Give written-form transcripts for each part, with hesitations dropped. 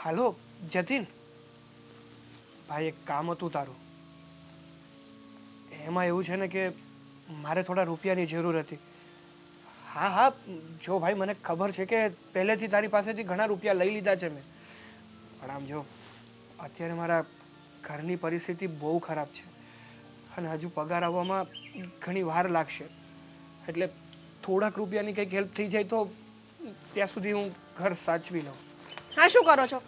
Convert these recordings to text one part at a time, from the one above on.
હાલો જતીન, ભાઈ એક કામ હતું તારું. એમાં એવું છે ને કે મારે થોડા રૂપિયાની જરૂર હતી. હા હા, જો ભાઈ મને ખબર છે કે પહેલેથી તારી પાસેથી ઘણા રૂપિયા લઈ લીધા છે મેં, પણ આમ જો અત્યારે મારા ઘરની પરિસ્થિતિ બહુ ખરાબ છે અને હજુ પગાર આવવામાં ઘણી વાર લાગશે, એટલે થોડાક રૂપિયાની કંઈક હેલ્પ થઈ જાય તો ત્યાં સુધી હું ઘર સાચવી લઉં. હા, શું કરો છો?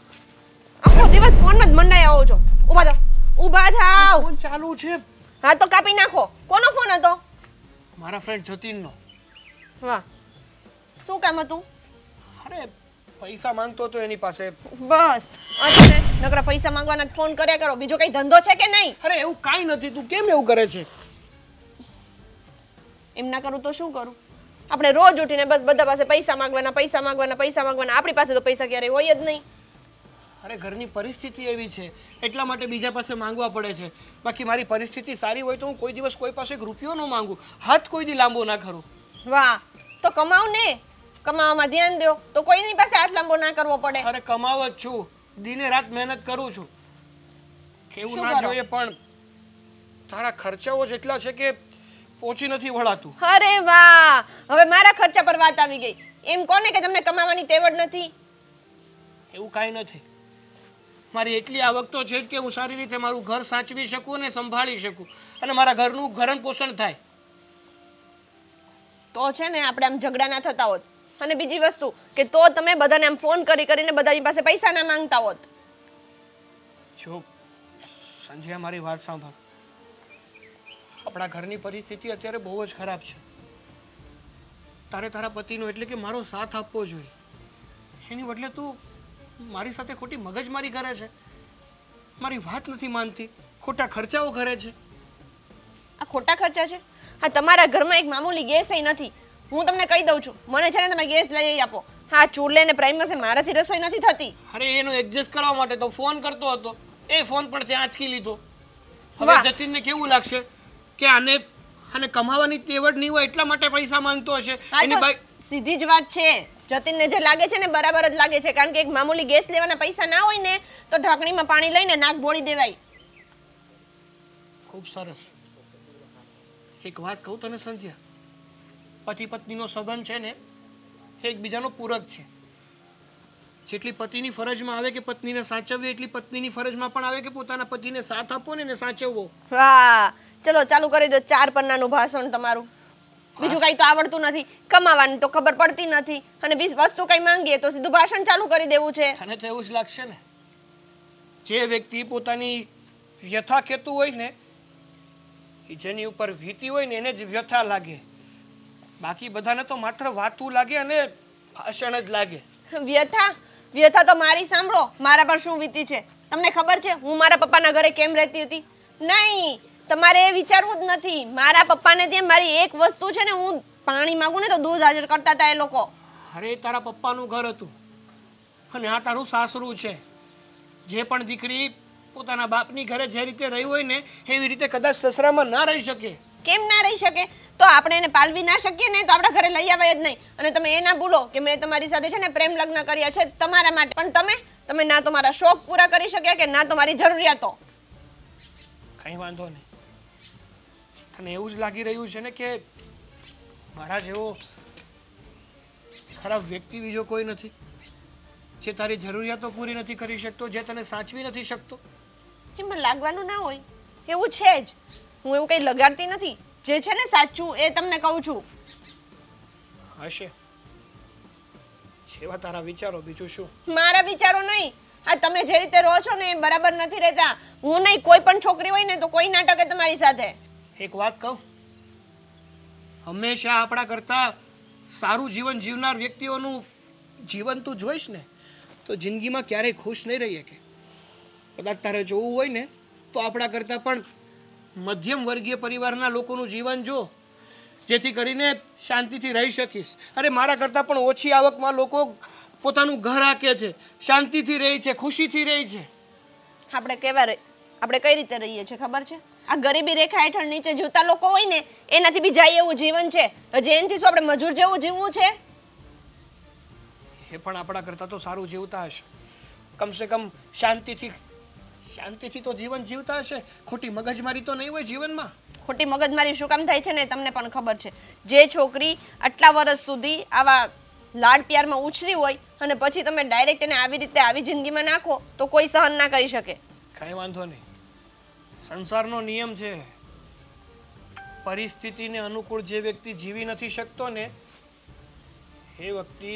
આખો દિવસ ફોનમાં જ મંડાઈ આવો છો. ઊભા થાવ, ઊભા થાવ. ફોન ચાલુ છે. હા તો કાપી નાખો. કોનો ફોન હતો? મારા ફ્રેન્ડ જતીનનો. વાહ, શું કામ હતું? અરે પૈસા માંગતો હતો એની પાસે. બસ અચ્છા, નકરા પૈસા માંગવાના જ ફોન કર્યા કરો, બીજો કઈ ધંધો છે કે નહીં? અરે એવું કાંઈ નથી, તું કેમ એવું કરે છે? એમ ના કરું તો શું કરું? આપણે રોજ ઉઠીને બસ બધા પાસે પૈસા માંગવાના, પૈસા માંગવાના, પૈસા માંગવાના. આપણી પાસે તો પૈસા ક્યારેય હોય જ નહીં. અરે ઘરની પરિસ્થિતિ એવી છે એટલા માટે બીજા પાસે માંગવા પડે છે. બાકી મારી પરિસ્થિતિ સારી હોય તો હું કોઈ દિવસ કોઈ પાસે એક રૂપિયો ન માંગુ, હાથ કોઈ દી લાંબો ના કરું. વાહ, તો કમાવ ને, કમાવામાં ધ્યાન દો તો કોઈની પાસે હાથ લાંબો ના કરવો પડે. અરે કમાવ જ છું, દિને રાત મહેનત કરું છું. કેવું શું ના કરો? જોઈએ પણ તારા ખર્ચાઓ જ એટલા છે કે પહોંચી નથી વળાતું. અરે વાહ, હવે મારા ખર્ચા પર વાત આવી ગઈ. એમ કોને કે તમને કમાવાની તેવડ નથી? એવું કાંઈ નથી. મારી એટલી આવક તો છે જ કે હું સારી રીતે મારું ઘર સાચવી શકું અને સંભાળી શકું અને મારા ઘરનું ભરણ પોષણ થાય. તો છે ને આપણે આમ ઝઘડા ના થતા હોત. અને બીજી વસ્તુ કે તો તમે બધાને આમ ફોન કરી કરીને બધાની પાસે પૈસા ના માંગતા હોત. જો સંજય, મારી વાત સાંભળ. આપણા ઘરની પરિસ્થિતિ અત્યારે બહુ જ ખરાબ છે. તારે તારા પતિનો એટલે કે મારો સાથ આપવો જોઈએ. એની બદલે તું મારી સાથે ખોટી મગજમારી કરે છે, મારી વાત નથી માનતી, ખોટા ખર્ચાઓ કરે છે. આ ખોટા ખર્ચા છે? હા, તમારા ઘરમાં એક મામૂલી ગેસ નથી. હું તમને કહી દઉં છું, મને છે ને તમે ગેસ લઈ આપો. હા, ચૂલે ને પ્રાઇમસે મારાથી રસોઈ નથી થતી. અરે એનો એડજસ્ટ કરવા માટે તો ફોન કરતો હતો, એ ફોન પણ ત્યાં આંચકી લીધો. હવે વાહ. જતીનને કેવું લાગશે કે આને કમાવાની તેવડ નહીં હોય એટલા માટે પૈસા માંગતો હશે. હા, એની તો બાઈ સીધી જ વાત છે. જતીનને જે લાગે છે ને બરાબર જ લાગે છે, કારણ કે એક મામૂલી ગેસ લેવાના પૈસા ના હોય ને તો ઢાંકણીમાં પાણી લઈને નાક બોળી દેવાય. ખૂબ સરસ. એક વાત કહું તને સંધ્યા, પતિ પત્નીનો સંબંધ છે ને એકબીજાનો પૂરક છે. જેટલી પતિની ફરજમાં આવે કે પત્નીને સાચવવી, એટલી પત્નીની ફરજમાં પણ આવે કે પોતાના પતિને સાથ આપવો ને એને સાચવવો. વાહ, ચલો ચાલુ કરી દો 4 પન્નાનું ભાષણ તમારું. બીજું કઈ તો આવડતું નથી, કમાવાની તો ખબર પડતી નથી, અને વસ્તુ કઈ માંગીએ તો સીધું ભાષણ ચાલુ કરી દેવું છે. તને તો એવું જ લાગશે ને, જે વ્યક્તિ પોતાની વ્યથા કહેતું હોય ને એ જેની ઉપર વીતી હોય ને એને જ વ્યથા લાગે, બાકી બધાને તો માત્ર વાતું લાગે અને ભાષણ જ લાગે. વ્યથા વ્યથા તો મારી સાંભળો, મારા પર શું વીતી છે તમને ખબર છે? હું મારા પપ્પાના ઘરે કેમ રહેતી હતી? નહીં, તમારે એ વિચારવું જ નથી. મારા પપ્પાને ત્યાં મારી એક વસ્તુ છે ને, હું પાણી માંગુ ને તો દૂધ હાજર કરતા હતા એ લોકો. અરે તારા પપ્પાનું ઘર હતું અને આ તારું સાસરું છે. જે પણ દીકરી પોતાના બાપની ઘરે જે રીતે રહી હોય ને એવી રીતે કદાચ સસરામાં ના રહી શકે. કેમ ના રહી શકે? તો આપણે એને પાલવી ના શકીએ ને તો આપણા ઘરે લઈ આવે જ નહીં. અને તમે એ ના ભૂલો કે મેં તમારી સાથે છે ને પ્રેમ લગ્ન કર્યા છે તમારા માટે, પણ તમે ના તો મારા શોખ પૂરા કરી શક્યા કે ના તો મારી જરૂરિયાતો. કંઈ વાંધો નહીં. તને એવું જ લાગી રહ્યું છે ને કે મારા જેવો ખરાબ વ્યક્તિ બીજો કોઈ નથી, જે તારી જરૂરિયાતો પૂરી નથી કરી શકતો, જે તને સાચવી નથી શકતો. એમાં લાગવાનું ના હોય, એવું છે જ. હું એવું કંઈ લગાડતી નથી. જે છે ને સાચું એ તમને કહું છું. હશે, જેવા તારા વિચારો, બીજું શું. મારા વિચારો નહીં, આ તમે જે રીતે રહો છો ને એ બરાબર નથી રહેતા. હું નહીં, કોઈ પણ છોકરી હોય ને તો કોઈ ના ટકે તમારી સાથે. એક વાત કહું, હંમેશા આપણા કરતા સારું જીવન જીવનાર વ્યક્તિઓનું જીવન તું જોઈશ ને તો જિંદગીમાં ક્યારેય ખુશ નહીં રહી શકે. કદાચ તારે જોવું હોય ને તો આપણા કરતાં પણ મધ્યમ વર્ગીય પરિવારના લોકોનું જીવન જો, જેથી કરીને શાંતિથી રહી શકીશ. અરે મારા કરતાં પણ ઓછી આવકમાં લોકો પોતાનું ઘર હાકે છે, શાંતિથી રહે છે, ખુશીથી રહે છે. આપણે કઈ રીતે રહીએ છીએ ખબર છે? આ ગરીબી રેખા હેઠળ નીચે જીવતા લોકો હોય ને એનાથી બી જાય એવું જીવન છે. હજી એનાથી શું આપણે મજૂર જેવું જીવવું છે? એ પણ આપણા કરતાં તો સારું જીવતા હશે. કમસે કમ શાંતિથી તો જીવન જીવતા હશે. ખોટી મગજમારી તો નહીં હોય જીવનમાં. ખોટી મગજમારી શું કામ થાય છે ને તમને પણ ખબર છે. જે છોકરી આટલા વર્ષ સુધી આવા લાડ પ્યારમાં ઉછરી હોય અને પછી તમે ડાયરેક્ટ એને આવી રીતે આવી જિંદગીમાં નાખો તો કોઈ સહન ના કરી શકે. કાંઈ વાંધો નહીં. સંસારનો નિયમ છે. પરિસ્થિતિને અનુકૂળ જે વ્યક્તિ જીવી નથી શકતો ને એ વ્યક્તિ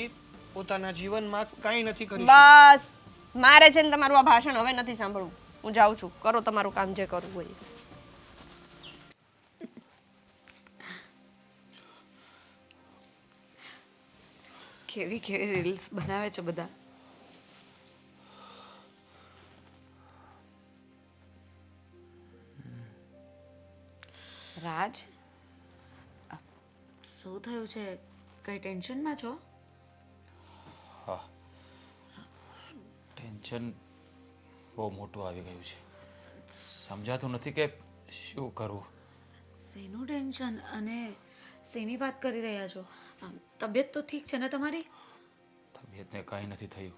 પોતાના જીવનમાં કાંઈ નથી કરી શકતો. બસ મારે છે ને તમારું આ ભાષણ હવે નથી સાંભળવું. હું જાઉં છું. કરો તમારું કામ જે કરવું હોય. કેવી કેવી રીલ્સ બનાવે છે બધા. રાજ, શું થયું છે? કઈ ટેન્શનમાં છો? હા, ટેન્શન બહુ મોટું આવી ગયું છે. સમજાતું નથી કે શું કરવું. શેનું ટેન્શન અને શેની વાત કરી રહ્યા છો? તબિયત તો ઠીક છે ને તમારી? તબિયતને કાંઈ નથી થયું,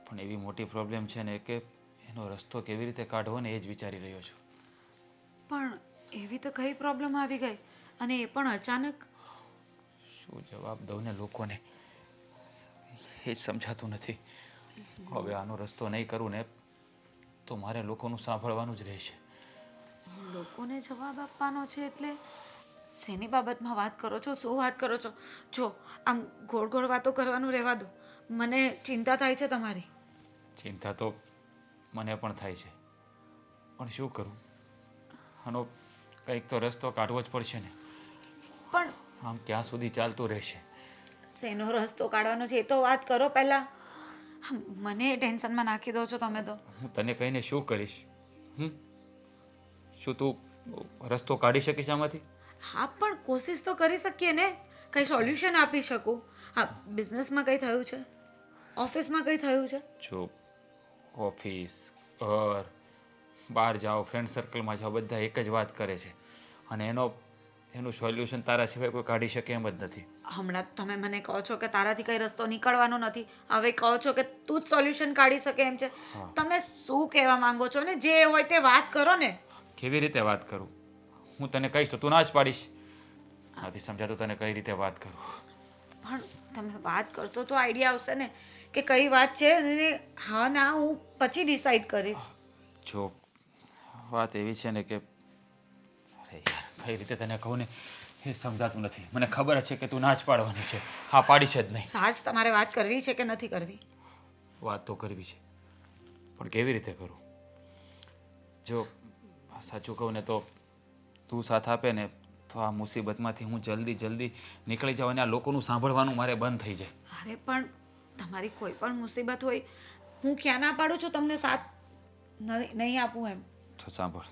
પણ એવી મોટી પ્રોબ્લેમ છે ને કે એનો રસ્તો કેવી રીતે કાઢવો ને એ જ વિચારી રહ્યો છું. પણ એવી તો કઈ પ્રોબ્લેમ આવી ગઈ અને એ પણ અચાનક? શું જવાબ દઉં ને લોકોને એ જ સમજાતું નથી. હવે આનો રસ્તો નહીં કરું ને તો મારે લોકોનું સાંભળવાનું જ રહેશે. લોકોને જવાબ આપવાનો છે એટલે શેની બાબતમાં વાત કરો છો? શું વાત કરો છો? જો આમ ગોળ ગોળ વાતો કરવાનું રહેવા દો. મને ચિંતા થાય છે તમારી. ચિંતા તો મને પણ થાય છે, પણ શું કરું? આનો કંઈક તો રસ્તો કાઢવો જ પડશે ને. પણ આમ ક્યાં સુધી ચાલતું રહેશે? શેનો રસ્તો કાઢવાનો છે એ તો વાત કરો પહેલા. મને ટેન્શનમાં નાખી દો છો તમે તો. હું તને કહીને શું કરીશ? શું તું રસ્તો કાઢી શકીશ આમાંથી? હા, પણ કોશિશ તો કરી શકીએ ને. કંઈ સોલ્યુશન આપી શકું. હા, બિઝનેસમાં કંઈ થયું છે? ઓફિસમાં કંઈ થયું છે? જો ઓફિસ, ઘર, બહાર જાઓ, ફ્રેન્ડ સર્કલમાં જાઓ, બધા એક જ વાત કરે છે અને એનું સોલ્યુશન તારા સિવાય કોઈ કાઢી શકે એમ જ નથી. હમણાં તમે મને કહો છો કે તારાથી કંઈ રસ્તો નીકળવાનો નથી, હવે કહો છો કે તું જ સોલ્યુશન કાઢી શકે એમ છે. તમે શું કહેવા માંગો છો ને? જે હોય તે વાત કરો ને. કેવી રીતે વાત કરું? હું તને કહીશ તો તું ના જ પાડીશ. નથી સમજાતું તને કઈ રીતે વાત કરું. પણ તમે વાત કરશો તો આઈડિયા આવશે ને કે કઈ વાત છે અને હા ના હું પછી ડિસાઈડ કરીશ. જો વાત એવી છે ને કે અરે યાર કઈ રીતે તને કહું ને એ સમજાતું નથી. મને ખબર છે કે તું ના જ પાડવાની છે. હા પાડીશ જ નહીં. રાજ, તમારે વાત કરવી છે કે નથી કરવી? વાત તો કરવી છે, પણ કેવી રીતે કરું? જો સાચું કહું ને તો તું સાથ આપે ને તો આ મુસીબતમાંથી હું જલ્દી નીકળી જાઉં અને આ લોકોનું સાંભળવાનું મારે બંધ થઈ જાય. અરે પણ તમારી કોઈ પણ મુસીબત હોય હું ક્યાં ના પાડું છું તમને સાથ નહીં આપું એમ. તો સાંભળ,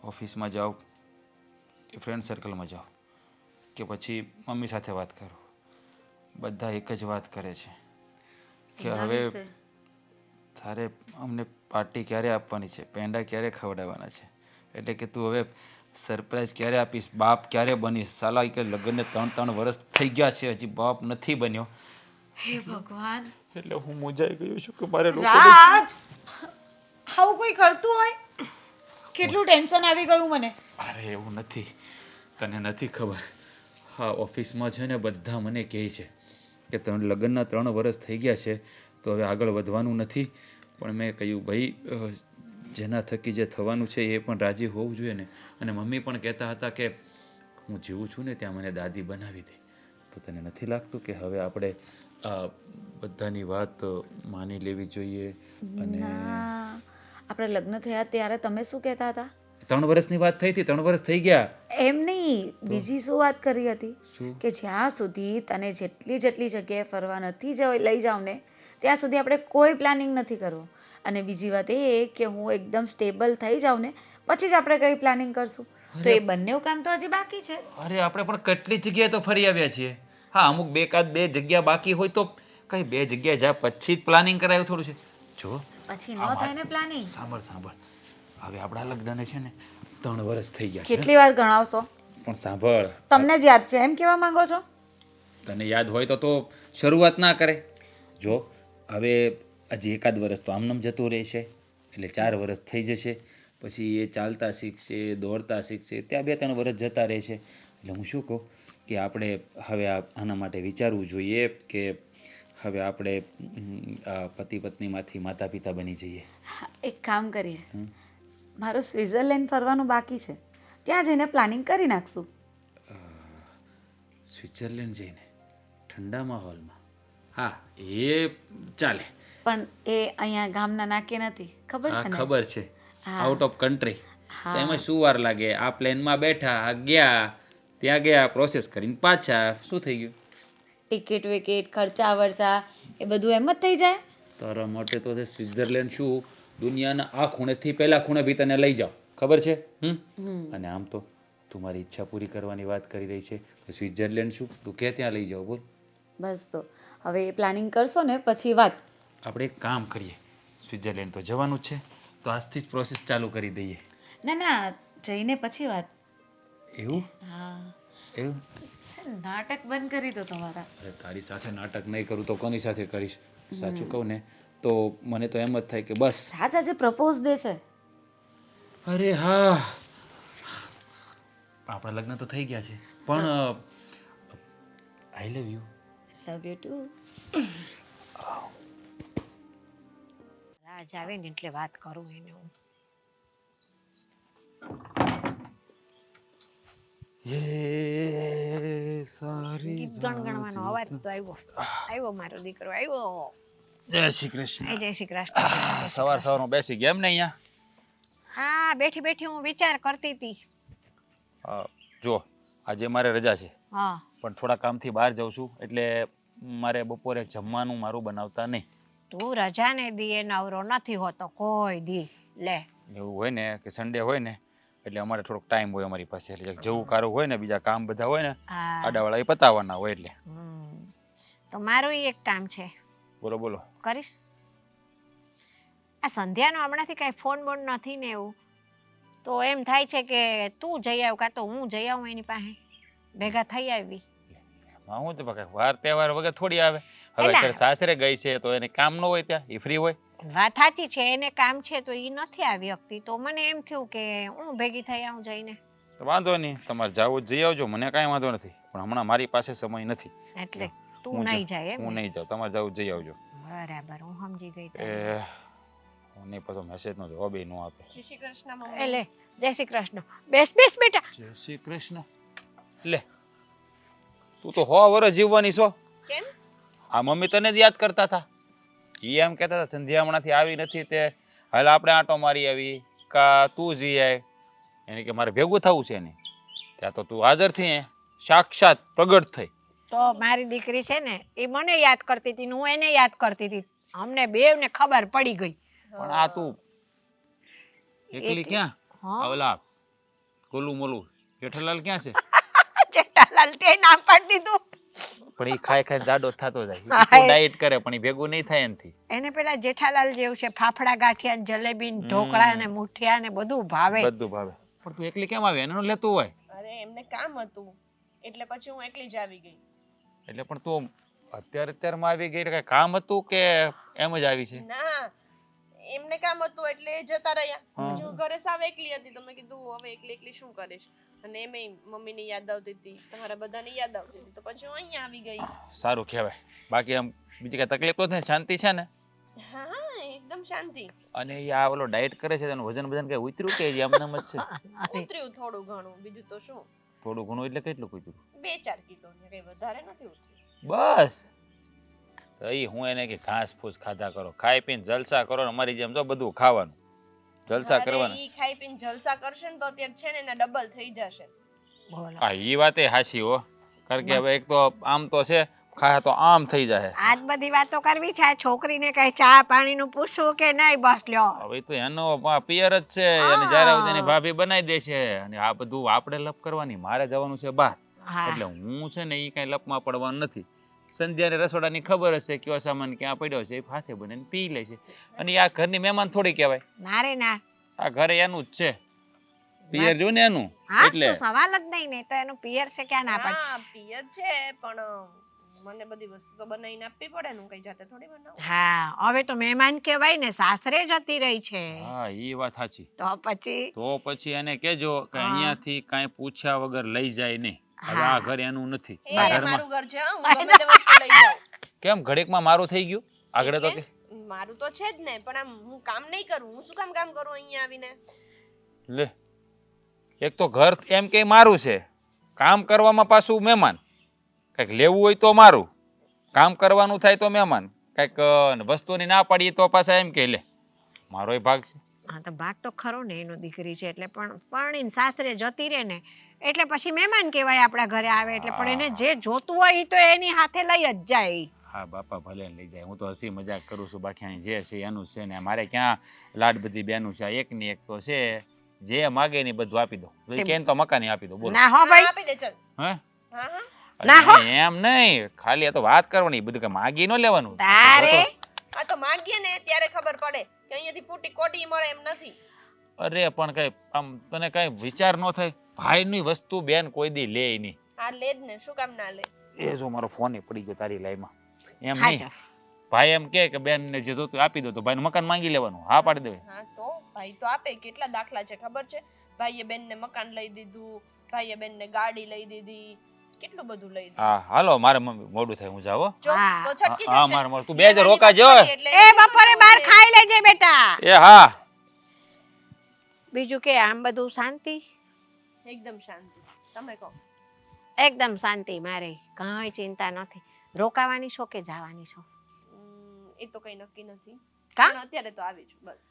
ઓફિસમાં જાઓ કે ફ્રેન્ડ સર્કલમાં જાઓ કે પછી મમ્મી સાથે વાત કરો, બધા એક જ વાત કરે છે કે હવે તારે અમને પાર્ટી ક્યારે આપવાની છે, પેંડા ક્યારે ખવડાવવાના છે, એટલે કે તું હવે સરપ્રાઈઝ ક્યારે આપીશ, બાપ ક્યારે બનીશ. સાલા કે લગ્નને 3 વર્ષ થઈ ગયા છે હજી બાપ નથી બન્યો. હે ભગવાન, એટલે હું મૂંઝાઈ ગયો છું કે મારે રાજ આવું કોઈ કરતું હોય? કેટલું ટેન્શન આવી ગયું મને. અરે એવું નથી, તને નથી ખબર. હા, ઓફિસમાં છે ને બધા મને કહે છે કે લગ્નના 3 વર્ષ થઈ ગયા છે તો હવે આગળ વધવાનું નથી. પણ મેં કહ્યું ભાઈ જેના થકી જે થવાનું છે એ પણ રાજી હોવું જોઈએ ને. અને મમ્મી પણ કહેતા હતા કે હું જીવું છું ને ત્યાં મને દાદી બનાવી દે. તો તને નથી લાગતું કે હવે આપણે આ બધાની વાત માની લેવી જોઈએ? અને આપણે લગ્ન થયા ત્યારે તમે શું કહેતા હતા? 3 વર્ષની વાત થઈ હતી, 3 વર્ષ થઈ ગયા. એમ નહીં, બીજી શું વાત કરી હતી? શું? કે જ્યાં સુધી તને જેટલી જગ્યાએ ફરવા નથી લઈ જાવ ને ત્યાં સુધી આપણે કોઈ પ્લાનિંગ નથી કરવું. અને બીજી વાત એ કે હું એકદમ સ્ટેબલ થઈ જાઉં ને પછી જ આપણે કઈ પ્લાનિંગ કરશું. તો એ બંને કામ તો હજી બાકી છે. અરે આપણે પણ કેટલી જગ્યાએ તો ફરી આવ્યા છીએ. હા, અમુક બે જગ્યા બાકી હોય તો કઈ 2 જગ્યાએ જા પછી જ પ્લાનિંગ કરાયું થોડું છે. જો પછી ન થાય ને પ્લાનિંગ. સાંભળ, હવે આપણા લગ્નને છે ને 3 વર્ષ થઈ ગયા છે. કેટલી વાર ગણાવશો? પણ સાંભળ, તમને જ યાદ છે એમ કેવા માંગો છો? તને યાદ હોય તો શરૂઆત ના કરે. જો હવે હજી એકાદ વર્ષ તો આમનામ જતું રહેશે, એટલે 4 વર્ષ થઈ જશે. પછી એ ચાલતા શીખશે, દોડતા શીખશે, ત્યાં 2-3 વર્ષ જતા રહેશે. એટલે હું શું કહું કે આપણે હવે આના માટે વિચારવું જોઈએ કે હવે આપણે પતિ પત્નીમાંથી માતા પિતા બની જઈએ. હા, એક કામ કરીએ, મારું સ્વિટ્ઝરલેન્ડ ફરવાનું બાકી છે, ત્યાં જઈને પ્લાનિંગ કરી નાખશું. સ્વિટ્ઝરલેન્ડ જઈને ઠંડા માહોલમાં, હા એ ચાલે. પણ એ અહીંયા ગામના નાકે નથી, ખબર હા છે ને? ખબર છે, આઉટ ઓફ કન્ટ્રી. હા. તો એમાં શું વાર લાગે? આ પ્લેનમાં બેઠા, ગયા, ત્યાં ગયા, પ્રોસેસ કરીને પાછા, શું થઈ ગયું? ટિકિટ વિકેટ ખર્ચા વર્ચા એ બધું એમ જ થઈ જાય. તારા માટે તો છે સ્વિટ્ઝરલેન્ડ શું દુનિયાના આ ખૂણેથી પેલા ખૂણે બી તને લઈ જાઓ, ખબર છે? અને આમ તો તું મારી ઈચ્છા પૂરી કરવાની વાત કરી રહી છે, તો સ્વિટ્ઝરલેન્ડ શું તું ક્યાં ત્યાં લઈ જાઓ બોલ? બસ તો હવે એ પ્લાનિંગ કરશો ને પછી વાત. આપણે એક કામ કરીએ, સ્વિટ્ઝરલેન્ડ તો જવાનું જ છે, તો આજથી જ પ્રોસેસ ચાલુ કરી દઈએ. ના ના, જઈને પછી વાત. એવું? હા, એવું? નાટક બંધ કરી દો તમારા. અરે તારી સાથે નાટક નહીં કરું તો કોની સાથે કરીશ? સાચું કહું ને તો મને તો એમ જ થાય કે બસ. રાજ આજે પ્રપોઝ દે છે. અરે હા, આપણા લગ્ન તો થઈ ગયા છે, પણ I love you. Love you too. Raj આવે ને એટલે વાત કરું એને હું. એ સારી ગીત ગણગણવાનો અવાજ તો આવ્યો મારો દીકરો આવ્યો. જય શ્રી કૃષ્ણ. જય શ્રી કૃષ્ણ. સવાર સવારમાં બેસી ગયા એમ ને અહીંયા? હા, બેઠી બેઠી હું વિચાર કરતી હતી. જો આજે મારે રજા છે, હા, પણ થોડા કામથી બહાર જાઉં છું, એટલે મારે બપોરે જમવાનું મારું બનાવતા નહીં. તું રજાને દી નવરો નથી હોતો કોઈ દી. લે, એવું હોય ને કે સન્ડે હોય ને એટલે અમારે થોડોક ટાઈમ હોય અમારી પાસે, એટલે જવું કારું હોય ને, બીજા કામ બધા હોય ને હા. આડાવાળા એ પતાવવાના હોય એટલે. તો મારું ઈ એક કામ છે, બોલો બોલો. કરીશ. આ સંધ્યાનો હમણાંથી કાંઈ ફોન બોન નથી ને એવું, તો એમ થાય છે કે તું જઈ આવ કાં તો હું જઈ આવું એની પાસે, ભેગા થઈ આવી. હું તો કાંઈ વાર તહેવાર વગર થોડી આવે. હવે એલા. અત્યારે સાસરે ગઈ છે તો એને કામ ન હોય, ત્યાં એ ફ્રી હોય. વાત સાચી છે, એને કામ છે તો એ નથી આવી શકતી, તો મને એમ થયું કે હું ભેગી થઈ આવું જઈને. તો વાંધો નહીં, તમારે જાવું જઈ આવજો, મને કાંઈ વાંધો નથી, પણ હમણાં મારી પાસે સમય નથી. એટલે તું હું નહીં જાય એમ હું ને? નહીં જાઉં, તમારે જાવું જઈ આવજો. બરાબર, હું સમજી ગઈ. એ હું નહીં, પાછો મેસેજનો જવાબ એ ન આપે. જય શ્રી કૃષ્ણ એ મમ્મી. લે, જય શ્રી કૃષ્ણ. બેસ બેસ બેટા. જય શ્રી કૃષ્ણ. લે તું તો 100 વર્ષ જીવવાની છો. કેમ? આ મમ્મી તને જ યાદ કરતા હતા. એ એમ કહેતા હતા સંધ્યા હમણાંથી આવી નથી, તે હાલ આપણે આંટો મારી આવી, કા તું જઈ આય. એને કે મારે ભેગું થવું છે ને, ત્યાં તો તું હાજર થઈ, સાક્ષાત પ્રગટ થઈ. તો મારી દીકરી છે ને એ મને યાદ કરતી હતી ને હું એને યાદ કરતી હતી, અમને બેવને ખબર પડી ગઈ. પણ આ તું એકલી ક્યાં? હા. આ ઓલા ગોલું મોલું જેઠાલાલ ક્યાં છે? જેઠાલાલ તે નામ પાડી દીધું. પણ એ ખાઈ ખાઈ જાડો થતો જાય, હા, ડાયટ કરે પણ એ ભેગું નહીં થાય એનાથી. એને પેલા જેઠાલાલ જેવું છે, ફાફડા ગાંઠિયા ને જલેબી ને ઢોકળા ને મુઠિયા ને બધું ભાવે. બધું ભાવે. પણ તું એકલી કેમ આવી? એનું લેતું હોય. અરે એમને કામ હતું એટલે પછી હું એકલી જ આવી ગઈ. એટલે પણ તું અત્યારમાં આવી ગઈ, એટલે કાંઈ કામ હતું કે એમ જ આવી છે? ના, એમને કામ હતું એટલે એ જતા રહ્યા. હા. પછી હું ઘરે સાવ એકલી હતી તો મેં કીધું હવે એકલી એકલી શું કરીશ, અને એમેય મમ્મીની યાદ આવતી હતી, તમારા બધાની યાદ આવતી હતી, તો પછી હું અહીંયા આવી ગઈ. સારું કહેવાય. બાકી આમ બીજી કઈ તકલીફ તો નથી, શાંતિ છે ને? હા હા, એકદમ શાંતિ. અને એ આ ઓલો ડાયટ કરે છે, તેનું વજન કઈ ઉતર્યું કે હજી આમ જ છે? ઉતર્યું થોડું ઘણું, બીજું તો શું, થોડું ઘણું એટલે કેટલું ઉતર્યું? 2-4 કિલો ને કઈ વધારે નથી ઉતર્યું. બસ. તો એ હું એને કે ઘાસ ફૂસ ખાધા કરો, ખાઈ પીને જલસા કરો, ને અમારી જેમ તો બધું ખાવાનું, જલસા અરે કરવાના. ઈ ખાઈ પીને જલસા કરશે ને તો અત્યારે છે ને એના ડબલ થઈ જશે. બોલો, હા એ વાત એ હાચી હો, કારણ કે હવે એક તો આમ તો છે, ખાય તો આમ થઈ જાય. આજ બધી વાતો કરવી છે. આ છોકરીને કઈ ચા પાણી નું પૂછવું કે નહીં? બસ લ્યો. હવે તો એનો પિયર જ છે, અને જ્યારે આવે તેની ભાભી બનાવી દે છે, અને આ બધું આપણે લપ કરવાની, મારે જવાનું છે બહાર. હા, એટલે હું છે ને એ કઈ લપમાં પડવાનું નથી. સંધ્યાને રસોડાની ખબર હશે કયો સામાન ક્યાં પડ્યો છે, એ હાથે બનાવીને પી લે છે. અને આ ઘરની મહેમાન થોડી કહેવાય, ના રે ના. આ ઘરે એનું જ છે, પિયર જો ને એનું. હા, એટલે તો સવાલ જ નહીં ને, તો એનું પિયર છે ક્યાં ના પડે. હા પિયર છે પણ મને બધી વસ્તુ તો બનાવીને આપવી પડે ને, હું કઈ જાતે થોડી બનાવું. હા હવે તો મહેમાન કહેવાય ને, સાસરે જતી રહી છે હા એ વાત સાચી. તો પછી એને કહેજો કે હા. અહીંયાથી કાંઈ પૂછ્યા વગર લઈ જાય નહીં. હવે હા. આ ઘર એનું નથી. એ આ ઘરમાં મારું ઘર છે, હા, હું ગમે તે વસ્તુ લઈ જાઉં. કેમ ઘડીકમાં મારું થઈ ગયું? આગળ તો કે એટલે મારું તો છે જ ને, પણ આમ હું કામ નહીં કરું. હું શું કામ કરું અહીંયા આવીને? લે, એક તો ઘર એમ કે મારું છે, કામ કરવામાં પાછું મહેમાન. કંઈક લેવું હોય તો મારું, કામ કરવાનું થાય તો મહેમાન. કંઈક વસ્તુની ના પાડીએ તો પાછા એમ કે લે મારોય ભાગ છે. હા તો ભાગ તો ખરો ને, એનો દીકરી છે એટલે. પણ પરણીને સાસરે જતી રહે ને એટલે પછી મહેમાન કહેવાય આપણા ઘરે આવે એટલે. પણ એને જે જોતું હોય એ તો એની હાથે લઈ જ જાય. હા બાપા ભલે લઈ જાય, હું તો હસી મજાક કરું છું. બાકી અહીં જે છે એનું છે ને. મારે ક્યાં લાડ બધી બેનું છે, એકની એક તો છે. જે માગે ને બધું આપી દો. કેમ તો મકાની આપી દો. બોલો ના હો ભાઈ, આપી દે ચાલ. હે હા હા. ના હો. એમ નહીં, ખાલી આ તો વાત કરવાની, બધું કે માગી ન લેવાનું. તારે આ તો માંગીએ ને ત્યારે ખબર પડે કે અહીંયાથી ફૂટી કોટી મળે એમ નથી. અરે પણ કઈ આમ તને કઈ વિચાર ન થાય? ભાઈની વસ્તુ બેન કોઈ દી લે નહીં. આ લે જ ને, શું કામ ના લે? એ જો મારો ફોન પડી ગયો તારી લાઈમાં. એમ હા નહીં, જો. ભાઈ એમ કે બેન ને જે જોતું આપી દો, તો ભાઈ મકાન માંગી લેવાનું. હા પાડી દેવે. હા તો ભાઈ તો આપે. કેટલા દાખલા છે ખબર છે? ભાઈએ બેનને મકાન લઈ દીધું, ભાઈએ બેનને ગાડી લઈ દીધી, કેટલું બધું લઈ દીધું. હા હાલો, મારે મમ્મી મોડું થાય, હું જાવ હો. જો હા. તો છટકી હા જશે. મારે તું બે જ રોકાજો. એટલે એ બપોરે બહાર ખાઈ લેજે બેટા. એ હા. બીજું કે આમ બધું શાંતિ? એકદમ શાંતિ. તમે કહો. એકદમ શાંતિ. મારે કઈ ચિંતા નથી. રોકાવાની છો કે જવાની છો? એ તો કઈ નક્કી નથી. કા? પણ અત્યારે તો આવી છું બસ.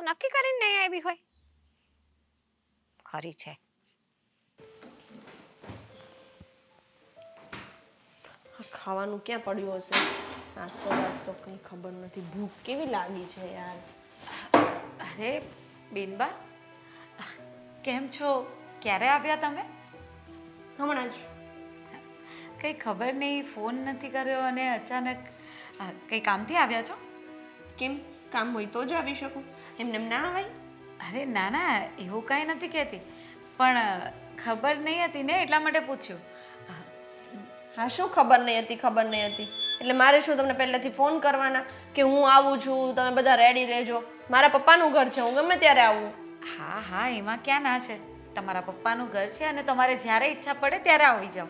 નક્કી કરીને નહીં આવી હોય? ખરી છે. ખાવાનું ક્યાં પડ્યું હશે? નાસ્તો કઈ ખબર નથી. ભૂખ કેવી લાગી છે યાર. અરે બેનબા, કેમ છો? ક્યારે આવ્યા તમે? હમણાં જ. કંઈ ખબર નહીં, ફોન નથી કર્યો અને અચાનક કંઈ કામથી આવ્યા છો? કેમ? કામ હોય તો જ આવી શકું, એમને એમ ના આવાય? અરે ના ના, એવું કાંઈ નથી કહેતી, પણ ખબર નહીં હતી ને એટલા માટે પૂછ્યું. હા શું ખબર નહીં હતી? એટલે મારે શું તમને પહેલેથી ફોન કરવાના કે હું આવું છું, તમે બધા રેડી રહેજો? મારા પપ્પાનું ઘર છે, હું ગમે ત્યારે આવું. હા હા, એમાં ક્યાં ના છે? તમારા પપ્પાનું ઘર છે અને તમારે જ્યારે ઈચ્છા પડે ત્યારે આવી જાઓ.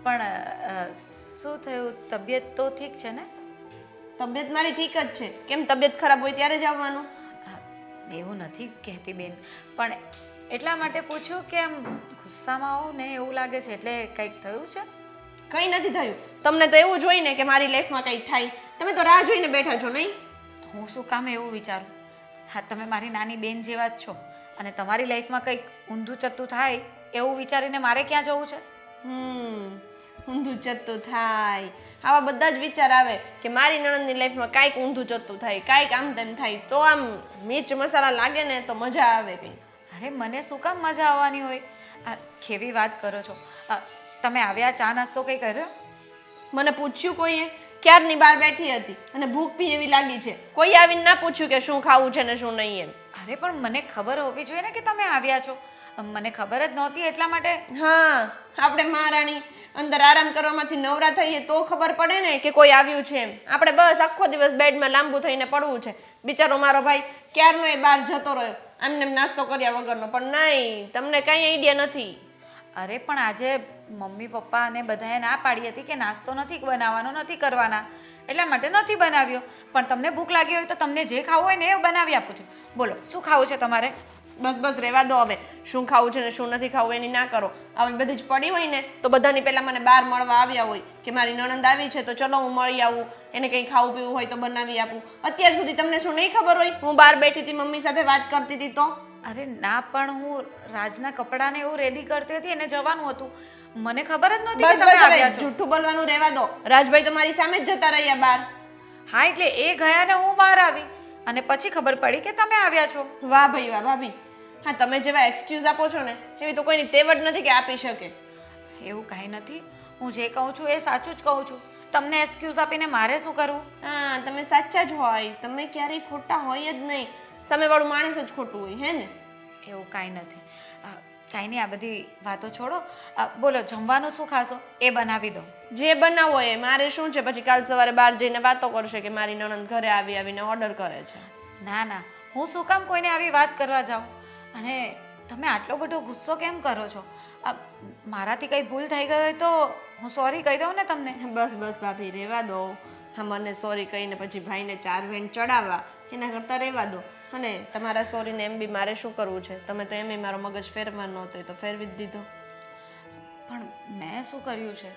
પણ શું થયું? તબિયત તો ઠીક છે ને? તબિયત મારી ઠીક જ છે. કેમ તબિયત ખરાબ હોય ત્યારે જ આવવાનું? એવું નથી કહેતી બેન, પણ એટલા માટે પૂછ્યું કે આમ ગુસ્સામાં આવો ને એવું લાગે છે, એટલે કંઈક થયું છે? કંઈ નથી થયું. તમને તો એવું જ હોય ને કે મારી લાઈફમાં કંઈક થાય. તમે તો રાહ જોઈને બેઠા છો નહીં? હું શું કામ એવું વિચારું? હા, તમે મારી નાની બેન જેવા જ છો અને તમારી લાઈફમાં કંઈક ઊંધું ચત્તું થાય એવું વિચારીને મારે ક્યાં જવું છે? ઊંધું ચત્તું થાય, આવા બધા જ વિચાર આવે કે મારી નણંદની લાઈફમાં કાંઈક ઊંધું ચત્તું થાય, કાંઈક આમ તેમ થાય, તો આમ મિર્ચ મસાલા લાગે ને તો મજા આવે કંઈ. અરે મને શું કામ મજા આવવાની હોય? કેવી વાત કરો છો? તમે આવ્યા, ચા નાસ્તો કંઈ કર્યો? મને પૂછ્યું કોઈએ? ક્યારની બહાર બેઠી હતી અને ભૂખ બી એવી લાગી છે. કોઈ આવીને ના પૂછ્યું કે શું ખાવું છે ને શું નહીં એમ. અરે પણ મને ખબર હોવી જોઈએ ને કે તમે આવ્યા છો. મને ખબર જ નહોતી એટલા માટે. હા, આપણે મહારાણી અંદર આરામ કરવામાંથી નવરા થઈએ તો ખબર પડે ને કે કોઈ આવ્યું છે એમ. આપણે બસ આખો દિવસ બેડમાં લાંબુ થઈને પડવું છે. બિચારો મારો ભાઈ ક્યારનો એ બહાર જતો રહ્યો આમને એમ નાસ્તો કર્યા વગરનો. પણ નહીં, તમને કાંઈ આઈડિયા નથી. અરે પણ આજે મમ્મી પપ્પા અને બધાએ ના પાડી હતી કે નાસ્તો નથી બનાવવાનો, નથી કરવાના, એટલા માટે નથી બનાવ્યો. પણ તમને ભૂખ લાગી હોય તો તમને જે ખાવું હોય ને એ બનાવી આપું છું. બોલો શું ખાવું છે તમારે? બસ રહેવા દો હવે. શું ખાવું છે ને શું નથી ખાવું એની ના કરો. આવી બધી જ પડી હોય ને તો બધાની પહેલા મને બહાર મળવા આવ્યા હોય કે મારી નણંદ આવી છે તો ચલો હું મળી આવું, એને કંઈ ખાવું પીવું હોય તો બનાવી આપું. અત્યાર સુધી તમને શું નહીં ખબર હોય? હું બહાર બેઠી હતી, મમ્મી સાથે વાત કરતી હતી તો. અરે ના, પણ હું રાજના કપડાને એવું રેડી કરતી હતી, એને જવાનું હતું. મને ખબર જ નહોતી કે બસ તમે હવે આવ્યા છો. જૂઠું બોલવાનું રહેવા દો. રાજભાઈ તો મારી સામે જ જતા રહ્યા બહાર. હા એટલે એ ગયા ને હું બહાર આવી અને પછી ખબર પડી કે તમે આવ્યા છો. વાહ ભાઈ વાહ ભાભી. હા, તમે જેવા એક્સક્યુઝ આપો છો ને એવી તો કોઈની તેવડ નથી કે આપી શકે. એવું કાંઈ નથી, હું જે કહું છું એ સાચું જ કહું છું. તમને એક્સક્યુઝ આપીને મારે શું કરવું? હા, તમે સાચા જ હોય, તમે ક્યારેય ખોટા હોય જ નહીં. સામેવાળું માણસ જ ખોટું હોય, હે ને? એવું કાંઈ નથી. કાંઈ નહીં, આ બધી વાતો છોડો. બોલો, જમવાનું શું ખાશો એ બનાવી દો. જે બનાવો એ મારે શું છે, પછી કાલ સવારે બહાર જઈને વાતો કરશે કે મારી નણંદ ઘરે આવીને ઓર્ડર કરે છે. ના ના, હું શું કામ કોઈને આવી વાત કરવા જાઉં? અને તમે આટલો બધો ગુસ્સો કેમ કરો છો? મારાથી કંઈ ભૂલ થઈ ગઈ હોય તો હું સોરી કહી દઉં ને તમને. બસ બસ ભાભી, રહેવા દો. હા, મને સોરી કહીને પછી ભાઈને 4 વેણ ચડાવવા એના કરતાં રહેવા દો. અને તમારા સોરીને એમ બી મારે શું કરવું છે? તમે તો એમ મારો મગજ ફેરવાનો નહોતો, એ તો ફેરવી જ દીધો. પણ મેં શું કર્યું છે?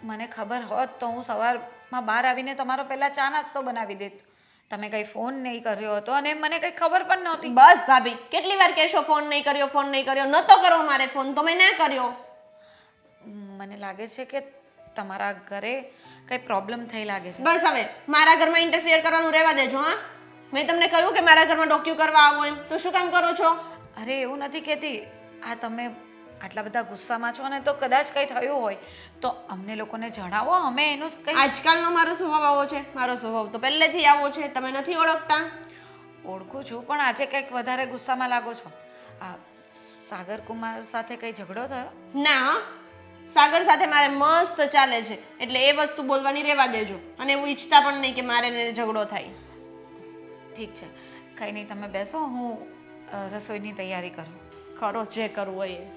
મને ખબર હોત તો હું સવારમાં બહાર આવીને તમારો પહેલાં ચા નાસ્તો બનાવી દેત. તમે કંઈ ફોન નહીં કર્યો હતો અને મને કંઈ ખબર પણ નહોતી. બસ ભાભી, કેટલી વાર કહેશો ફોન નહીં કર્યો, ફોન નહીં કર્યો? નહોતો કરવો મારે ફોન, તો મેં ના કર્યો. મને લાગે છે કે તમારા ઘરે કંઈ પ્રોબ્લેમ થઈ લાગે છે. બસ હવે મારા ઘરમાં ઇન્ટરફિયર કરવાનું રહેવા દેજો. હા, મેં તમને કહ્યું કે મારા ઘરમાં ડોક્યુ કરવા આવો એમ, તો શું કામ કરો છો? અરે એવું નથી કહેતી. આ તમે આટલા બધા ગુસ્સામાં છો ને, તો કદાચ કંઈ થયું હોય તો અમને લોકોને જણાવો, અમે એનું કંઈ. આજકાલનો મારો સ્વભાવ આવો છે? મારો સ્વભાવ તો પહેલેથી આવો છે, તમે નથી ઓળખતા? ઓળખું છું, પણ આજે કંઈક વધારે ગુસ્સામાં લાગો છો. આ સાગર કુમાર સાથે કંઈ ઝઘડો થયો? ના હા, સાગર સાથે મારે મસ્ત ચાલે છે, એટલે એ વસ્તુ બોલવાની રહેવા દેજો. અને એવું ઈચ્છતા પણ નહીં કે મારે ને ઝઘડો થાય. ઠીક છે, કંઈ નહીં, તમે બેસો, હું રસોઈની તૈયારી કરું. કરો જે કરવું હોય એ.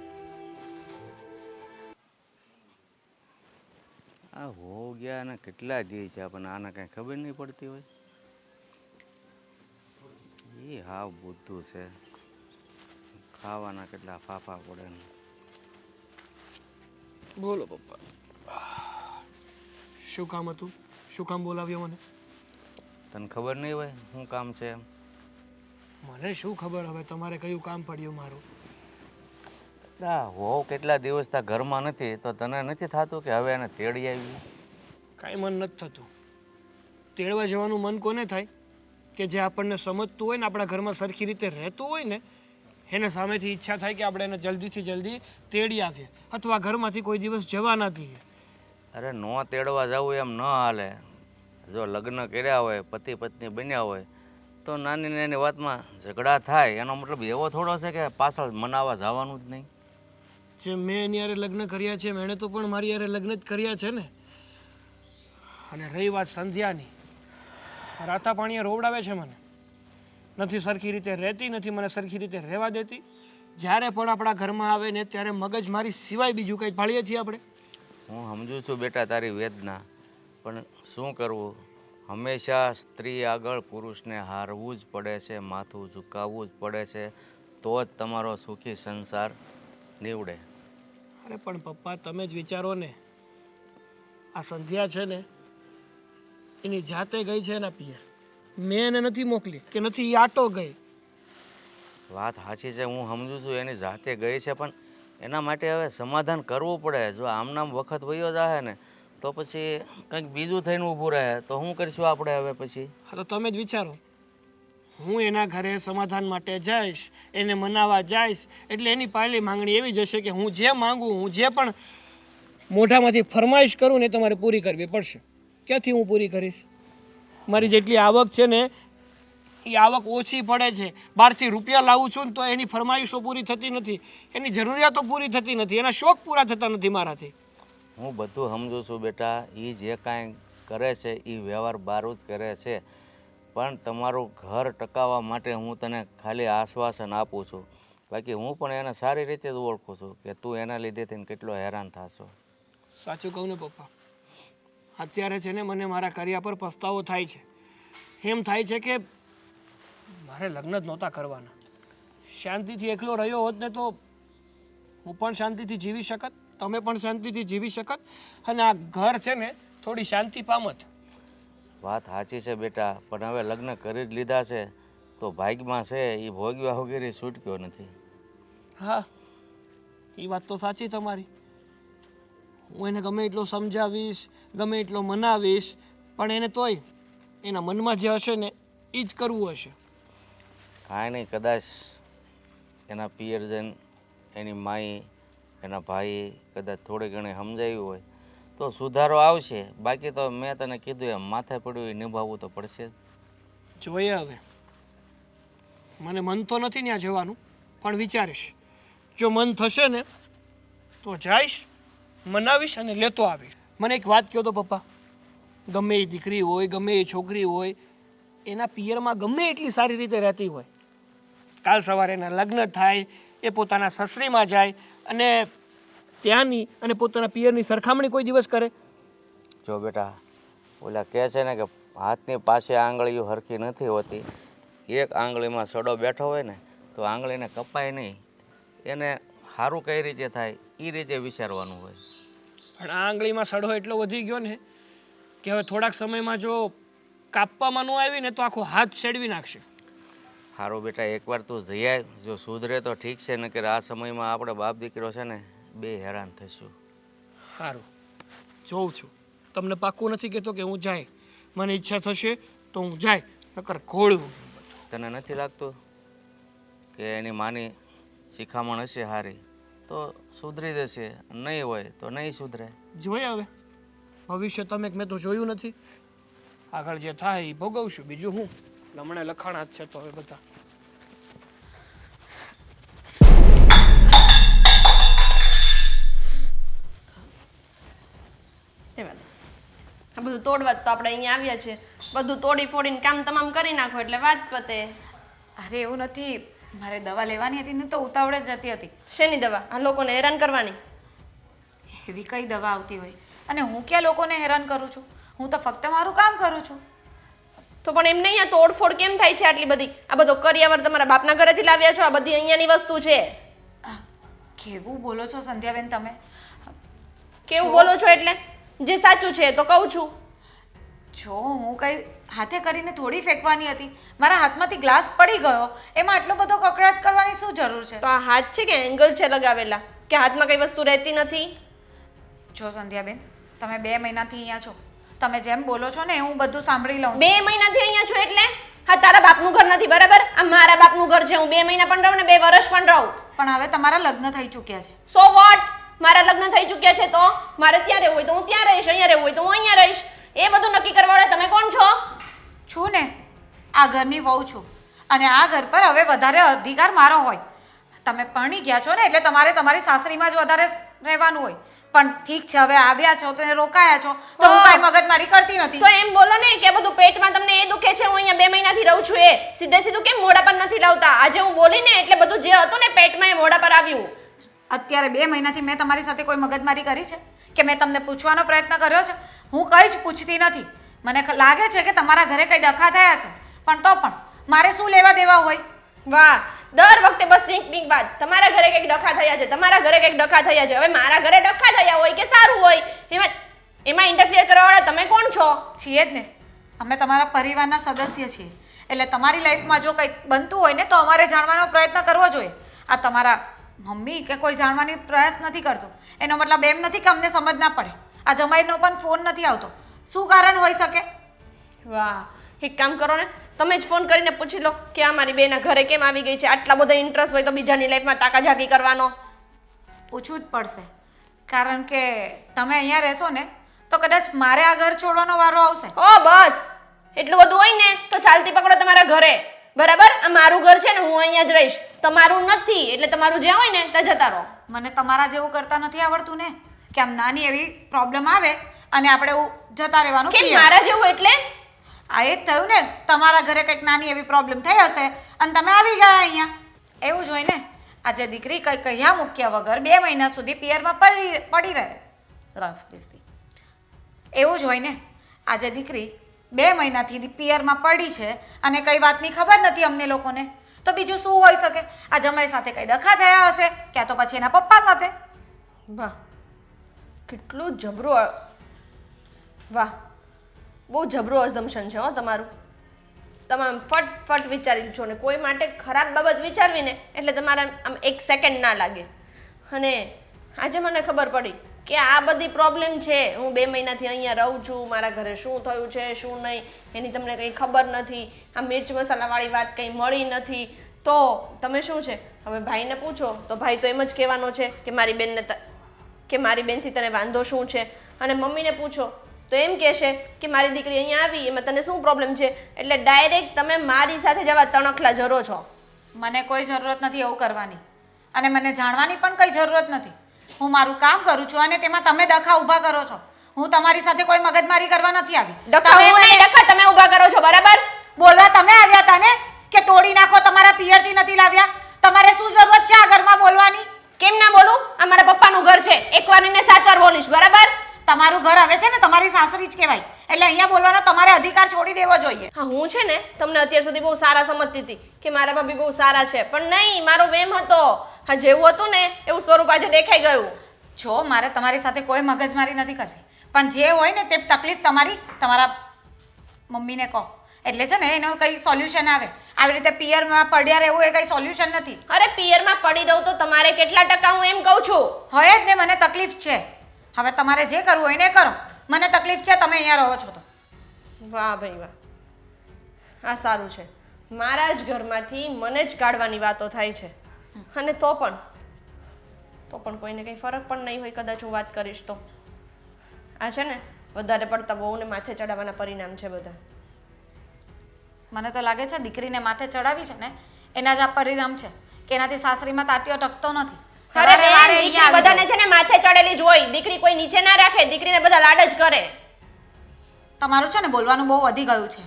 આ હો ગયા ને કેટલા દી છે, આપણને આને કાંઈ ખબર નહીં પડતી હોય. એ હાવ બુદ્ધું છે, ખાવાના કેટલા ફાફા પડે ને. બોલો પપ્પા, શું કામ હતું? શું કામ બોલાવ્યો મને? તને ખબર નહીં હોય શું કામ છે એમ? મને શું ખબર હવે તમારે કયું કામ પડ્યું મારું? આ હો કેટલા દિવસ તા ઘરમાં નથી, તો તને નથી થતું કે હવે એને તેડી આવી? કાંઈ મન નથી થતું. તેડવા જવાનું મન કોને થાય? કે જે આપણને સમજતું હોય ને, આપણા ઘરમાં સરખી રીતે રહેતું હોય ને, એને સામેથી ઈચ્છા થાય કે આપણે એને જલ્દીથી જલ્દી તેડી આવીએ, અથવા ઘરમાંથી કોઈ દિવસ જવા ના દઈએ. અરે નો તેડવા જવું એમ ન હાલે. જો લગ્ન કર્યા હોય, પતિ પત્ની બન્યા હોય, તો નાની નાની વાતમાં ઝઘડા થાય, એનો મતલબ એવો થોડો છે કે પાછળ મનાવવા જવાનું જ નહીં. જે મેં એની યારે લગ્ન કર્યા છે, એણે તો પણ મારી યારે લગ્ન જ કર્યા છે ને. અને રહી વાત સંધ્યાની, રાતા પાણીએ રોવડાવે છે મને. નથી સરખી રીતે રહેતી, નથી મને સરખી રીતે રહેવા દેતી. જ્યારે પણ આપણા ઘરમાં આવે ને ત્યારે મગજ મારી સિવાય બીજું કંઈ ભાળીએ છીએ આપણે. હું સમજુ છું બેટા તારી વેદના, પણ શું કરવું? હંમેશા સ્ત્રી આગળ પુરુષને હારવું જ પડે છે, માથું ઝુકાવવું જ પડે છે, તો જ તમારો સુખી સંસાર નીવડે. અરે પણ પપ્પા, તમે જ વિચારો ને, આ સંધ્યા છે ને, એની જાતે ગઈ છે એના પિયર. મેં એને નથી મોકલી કે નથી એ આટો ગઈ. વાત સાચી છે, હું સમજુ છું એની જાતે ગઈ છે, પણ એના માટે હવે સમાધાન કરવું પડે. જો આમનામ વખત વયો જાય ને તો પછી કંઈક બીજું થઈને ઊભું રહે, તો શું કરીશું આપણે હવે પછી? હા, તો તમે જ વિચારો. હું એના ઘરે સમાધાન માટે જઈશ, એને મનાવવા જઈશ, એટલે એની પહેલી માંગણી એવી જશે કે હું જે માંગુ, હું જે પણ મોઢામાંથી ફરમાઈશ કરું ને, તમારે પૂરી કરવી પડશે. ક્યાંથી હું પૂરી કરીશ? મારી જેટલી આવક છે ને, એ આવક ઓછી પડે છે. બહારથી રૂપિયા લાવું છું ને તો એની ફરમાઈશો પૂરી થતી નથી, એની જરૂરિયાતો પૂરી થતી નથી, એના શોખ પૂરા થતા નથી મારાથી. હું બધું સમજુ છું બેટા, એ જે કાંઈ કરે છે એ વ્યવહાર બારું જ કરે છે, પણ તમારું ઘર ટકાવવા માટે હું તને ખાલી આશ્વાસન આપું છું. બાકી હું પણ એને સારી રીતે જ ઓળખું છું કે તું એના લીધે થઈને કેટલો હેરાન થશો. સાચું કહું ને પપ્પા, અત્યારે છે ને મને મારા કર્યા પર પસ્તાવો થાય છે. એમ થાય છે કે મારે લગ્ન જ નહોતા કરવાના. શાંતિથી એકલો રહ્યો હોત ને તો હું પણ શાંતિથી જીવી શકત, તમે પણ શાંતિથી જીવી શકત, અને આ ઘર છે ને થોડી શાંતિ પામત. વાત સાચી છે બેટા, પણ હવે લગ્ન કરી જ લીધા છે તો ભાગ્યમાં છે એ ભોગવ્યા વગેરે છૂટક્યો નથી. હા, એ વાત તો સાચી તમારી. હું એને ગમે એટલો સમજાવીશ, ગમે એટલો મનાવીશ, પણ એને તોય એના મનમાં જે હશે ને એ જ કરવું હશે. કાંઈ નહીં, કદાચ એના પિયર જઈને એની માઈ, એના ભાઈ કદાચ થોડી ઘણી સમજાવ્યું હોય તો સુધારો આવશે. બાકી તો મેં તને કીધું એમ માથે પડ્યું એ નિભાવવું તો પડશે જ. જોઈએ હવે. મને મન તો નથી ત્યાં જવાનું, પણ વિચારીશ. જો મન થશે ને તો જઈશ, મનાવીશ અને લેતો આવીશ. મને એક વાત કહો તો પપ્પા, ગમે એ દીકરી હોય, ગમે એ છોકરી હોય, એના પિયરમાં ગમે એટલી સારી રીતે રહેતી હોય, કાલ સવારે એના લગ્ન થાય, એ પોતાના સસરીમાં જાય અને ત્યાંની અને પોતાના પિયરની સરખામણી કોઈ દિવસ કરે? જો બેટા, ઓલા કહે છે ને કે હાથની પાસે આંગળીઓ હરખી નથી હોતી. એક આંગળીમાં સડો બેઠો હોય ને તો આંગળીને કપાય નહીં. એને સારું કઈ રીતે થાય એ રીતે વિચારવાનું હોય. પણ આ આંગળીમાં સડો એટલો વધી ગયો ને કે હવે થોડાક સમયમાં જો કાપવામાં ન આવી ને તો આખો હાથ છેડવી નાખશે. સારું બેટા, એકવાર તું જઈ આવ. જો સુધરે તો ઠીક છે, નકર આ સમયમાં આપણે બાપ દીકરો છે ને બે હેરાન થઈશું. સારું, જોઉં છું. તમને પાક્કું નથી કહેતો કે હું જાય. મને ઈચ્છા થશે તો હું જાય, નકર ઘોળવું. તને નથી લાગતું કે એની માની શિખામણ હશે સારી તો સુધરી જશે, નહીં હોય તો નહીં સુધરે. જોઈએ હવે ભવિષ્ય તમે મેં તો જોયું નથી. આગળ જે થાય એ ભોગવશું, બીજું હું. હમણાં લખાણા જ છે તો હવે બધા. આ બધું તોડવા જ તો આપણે અહીંયા આવ્યા છે. બધું તોડી ફોડીને કામ તમામ કરી નાખો એટલે વાત પતે. અરે એવું નથી, મારે દવા લેવાની હતી ને તો ઉતાવળે જ જતી હતી. શેની દવા? આ લોકોને હેરાન કરવાની? એવી કઈ દવા આવતી હોય? અને હું ક્યાં લોકોને હેરાન કરું છું? હું તો ફક્ત મારું કામ કરું છું. તો પણ એમ નહીં, આ તોડફોડ કેમ થાય છે આટલી બધી? આ બધો કરિયાવર તમારા બાપના ઘરેથી લાવ્યા છો? આ બધી અહીંયાની વસ્તુ છે. કેવું બોલો છો સંધ્યાબેન તમે? કેવું બોલો છો એટલે? જે સાચું છે તો કહું છું. જો હું કઈ હાથે કરીને થોડી ફેંકવાની હતી. મારા હાથમાંથી ગ્લાસ પડી ગયો, એમાં આટલો બધો કકડાટ કરવાની શું જરૂર છે? તો આ હાથ છે કે એંગલ છે લગાવેલા, કે હાથમાં કઈ વસ્તુ રહેતી નથી? જો સંધ્યાબેન, તમે 2 મહિનાથી અહીંયા છો. તમે જેમ બોલો છો ને હું બધું સાંભળી લઉં. 2 મહિનાથી અહીંયા છો એટલે? હા, તારા બાપનું ઘર નથી બરાબર, આ મારા બાપનું ઘર છે. હું 2 મહિના પણ રહું ને 2 વર્ષ પણ રહું. પણ હવે તમારા લગ્ન થઈ ચૂક્યા છે. So what? મારા લગ્ન થઈ ચૂક્યા છે તો મારે ત્યાં રહેવું હોય તો હું ત્યાં રહીશ, અહીંયા રહેવું હોય તો હું અહીંયા રહીશ. એ બધું નક્કી કરવાવાળા તમે કોણ છો? છું ને, આ ઘરની વહુ છું અને આ ઘર પર હવે વધારે અધિકાર મારો હોય. તમે પરણી ગયા છો ને એટલે તમારે તમારી સાસરીમાં જ વધારે રહેવાનું હોય. પણ ઠીક છે, હવે આવ્યા છો તો રોકાયા છો તો હું કાંઈ મગજમારી કરતી નથી. તો એમ બોલો ને કે બધું પેટમાં તમને એ દુખે છે, હું અહીંયા 2 મહિનાથી રહું છું, એ સીધે સીધું કેમ મોઢા પર નથી લાવતા? આજે હું બોલી ને એટલે બધું જે હતું ને પેટમાં એ મોઢા પર આવ્યું. અત્યારે 2 મહિનાથી મેં તમારી સાથે કોઈ મગજમારી કરી છે કે મેં તમને પૂછવાનો પ્રયત્ન કર્યો છે? હું કંઈ જ પૂછતી નથી. મને લાગે છે કે તમારા ઘરે કંઈ ડખા થયા છે, પણ તો પણ મારે શું લેવા દેવા હોય? વાહ, દર વખતે બસ નીક વાત. તમારા ઘરે કંઈક ડખા થયા છે, તમારા ઘરે કંઈક ડખા થયા છે. હવે મારા ઘરે ડખા થયા હોય કે સારું હોય, એમાં ઇન્ટરફિયર કરવાવાળા તમે કોણ છો? છીએ જ ને, અમે તમારા પરિવારના સદસ્ય છીએ. એટલે તમારી લાઈફમાં જો કંઈક બનતું હોય ને તો અમારે જાણવાનો પ્રયત્ન કરવો જોઈએ. આ તમારા મમ્મી કે કોઈ જાણવાની પ્રયાસ નથી કરતો એનો મતલબ એમ નથી કે અમને સમજ ના પડે. આ જમાઈનો પણ ફોન નથી આવતો, શું કારણ હોઈ શકે? વાહ, એક કામ કરો ને, તમે જ ફોન કરીને પૂછી લો કે આ મારી બેના ઘરે કેમ આવી ગઈ છે. આટલા બધા ઇન્ટરેસ્ટ હોય તો બીજાની લાઈફમાં તાકાઝાકી કરવાનો. પૂછવું જ પડશે, કારણ કે તમે અહીંયા રહેશો ને તો કદાચ મારે આ ઘર છોડવાનો વારો આવશે. ઓ બસ, એટલું બધું હોય ને તો ચાલતી પકડો તમારા ઘરે, બરાબર? આ મારું ઘર છે ને, હું અહીંયા જ રહીશ. તમારું નથી એટલે તમારું જ્યાં હોય ને ત્યાં જતા રહો. મને તમારા જેવું કરતા નથી આવડતું ને, કે આમ નાની એવી પ્રોબ્લેમ આવે અને આપણે જતા રહેવાનું. કેમ મારા જેવું એટલે? આ એ જ થયું ને, તમારા ઘરે કંઈક નાની એવી પ્રોબ્લેમ થઈ હશે અને તમે આવી ગયા અહીંયા. એવું જ હોય ને. આજે દીકરી કંઈ કહ્યા મૂક્યા વગર 2 મહિના સુધી પિયરમાં પડી રહે. એવું જ હોય ને. આજે દીકરી 2 મહિનાથી પિયરમાં પડી છે અને કઈ વાતની ખબર નથી અમને લોકોને, તો બીજું શું હોઈ શકે? આ જમાઈ સાથે કઈ ડખા થયા હશે, ક્યાં તો પછી એના પપ્પા સાથે. વાહ, કેટલું જબરું. વાહ, બહુ જબરું અઝમ્પશન છે હો તમારું. તમે આમ ફટ વિચારી છો ને કોઈ માટે ખરાબ બાબત વિચારવી ને એટલે તમારે આમ 1 સેકન્ડ ના લાગે. અને આજે મને ખબર પડી કે આ બધી પ્રોબ્લેમ છે. હું 2 મહિનાથી અહીંયા રહું છું, મારા ઘરે શું થયું છે શું નહીં એની તમને કંઈ ખબર નથી. આ મિર્ચ મસાલાવાળી વાત કંઈ મળી નથી. તો તમે શું છે હવે ભાઈને પૂછો તો ભાઈ તો એમ જ કહેવાનો છે કે મારી બેનથી તને વાંધો શું છે, અને મમ્મીને પૂછો તો એમ કહેશે કે મારી દીકરી અહીંયા આવી એમાં તને શું પ્રોબ્લેમ છે. એટલે ડાયરેક્ટ તમે મારી સાથે જવા તણખલા જરો છો. મને કોઈ જરૂરત નથી એવું કરવાની. અને મને જાણવાની પણ કંઈ જરૂરત નથી. હું મારું કામ કરું છું અને તેમાં તમે ડખા ઊભા કરો છો. હું તમારી સાથે કોઈ મગજમારી કરવા નથી આવી. ડખા હું નહીં, ડખા તમે ઊભા કરો છો, બરાબર? બોલવા તમે આવ્યા હતા ને કે તોડી નાખો, તમારા પિયરથી નથી લાવ્યા. તમારે શું જરૂરત છે આ ઘરમાં બોલવાની? કેમ ના બોલું? આ મારા પપ્પાનું ઘર છે. એકવાર ને 7 વાર બોલીશ, બરાબર? તમારું ઘર આવે છે ને તમારી સાસરી જ કહેવાય, એટલે અહીંયા બોલવાનો તમારે અધિકાર છોડી દેવો જોઈએ. હા, હું છે ને તમને અત્યાર સુધી બહુ સારા સમજતી હતી કે મારા ભાભી બહુ સારા છે, પણ નહીં, મારો વહેમ હતો. હા, જેવું હતું ને એવું સ્વરૂપ આજે દેખાઈ ગયું. જો મારે તમારી સાથે કોઈ મગજમારી નથી કરવી, પણ જે હોય ને તે તકલીફ તમારા મમ્મીને કહો, એટલે છે ને એનું કંઈ સોલ્યુશન આવે. આવી રીતે પિયરમાં પડ્યા રહેવું એ કંઈ સોલ્યુશન નથી. અરે પિયરમાં પડી દઉં તો તમારે કેટલા ટકા, હું એમ કહું છું. હોય જ ને, મને તકલીફ છે. હવે તમારે જે કરવું હોય ને કરો. મને તકલીફ છે, તમે અહીંયા રહો છો તો. વાહ ભાઈ વાહ, આ સારું છે. મારા જ ઘરમાંથી મને જ કાઢવાની વાતો થાય છે, અને તો પણ કોઈને કંઈ ફરક પણ નહીં હોય કદાચ હું વાત કરીશ તો. આ છે ને વધારે પડતા બહુને માથે ચડાવવાના પરિણામ છે બધા. મને તો લાગે છે દીકરીને માથે ચડાવી છે ને એના જ આ પરિણામ છે કે એનાથી સાસરીમાં તાત્યો ટકતો નથી. અરે બેન, દીકરી બધાને છે ને માથે ચડેલી જ હોય. દીકરી કોઈ નીચે ના રાખે, દીકરીને બધા લાડ જ કરે. તમારું છે ને બોલવાનું બહુ વધી ગયું છે.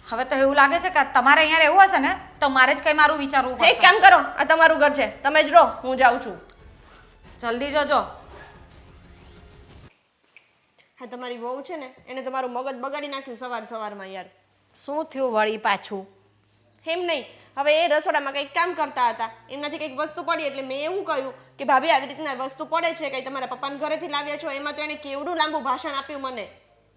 હવે તો એવું લાગે છે કે તમારે અહીંયા રહેવું હશે ને તો મારે જ કંઈ મારું વિચારવું એક કામ કરો, આ તમારું ઘર છે, તમે જ રહો, હું જાઉં છું. જલ્દી જોજો. હા, તમારી વહુ છે ને એને તમારું મગજ બગાડી નાખ્યું સવારમાં યાર. શું થયું વળી પાછું? એમ નહીં, હવે એ રસોડામાં કંઈક કામ કરતા હતા, એમનાથી કંઈક વસ્તુ પડી એટલે મેં એવું કહ્યું કે ભાભી આવી રીતના વસ્તુ પડે છે, કંઈ તમારા પપ્પાના ઘરેથી લાવ્યા છો. એમાં તો એને કેવડું લાંબુ ભાષણ આપ્યું મને.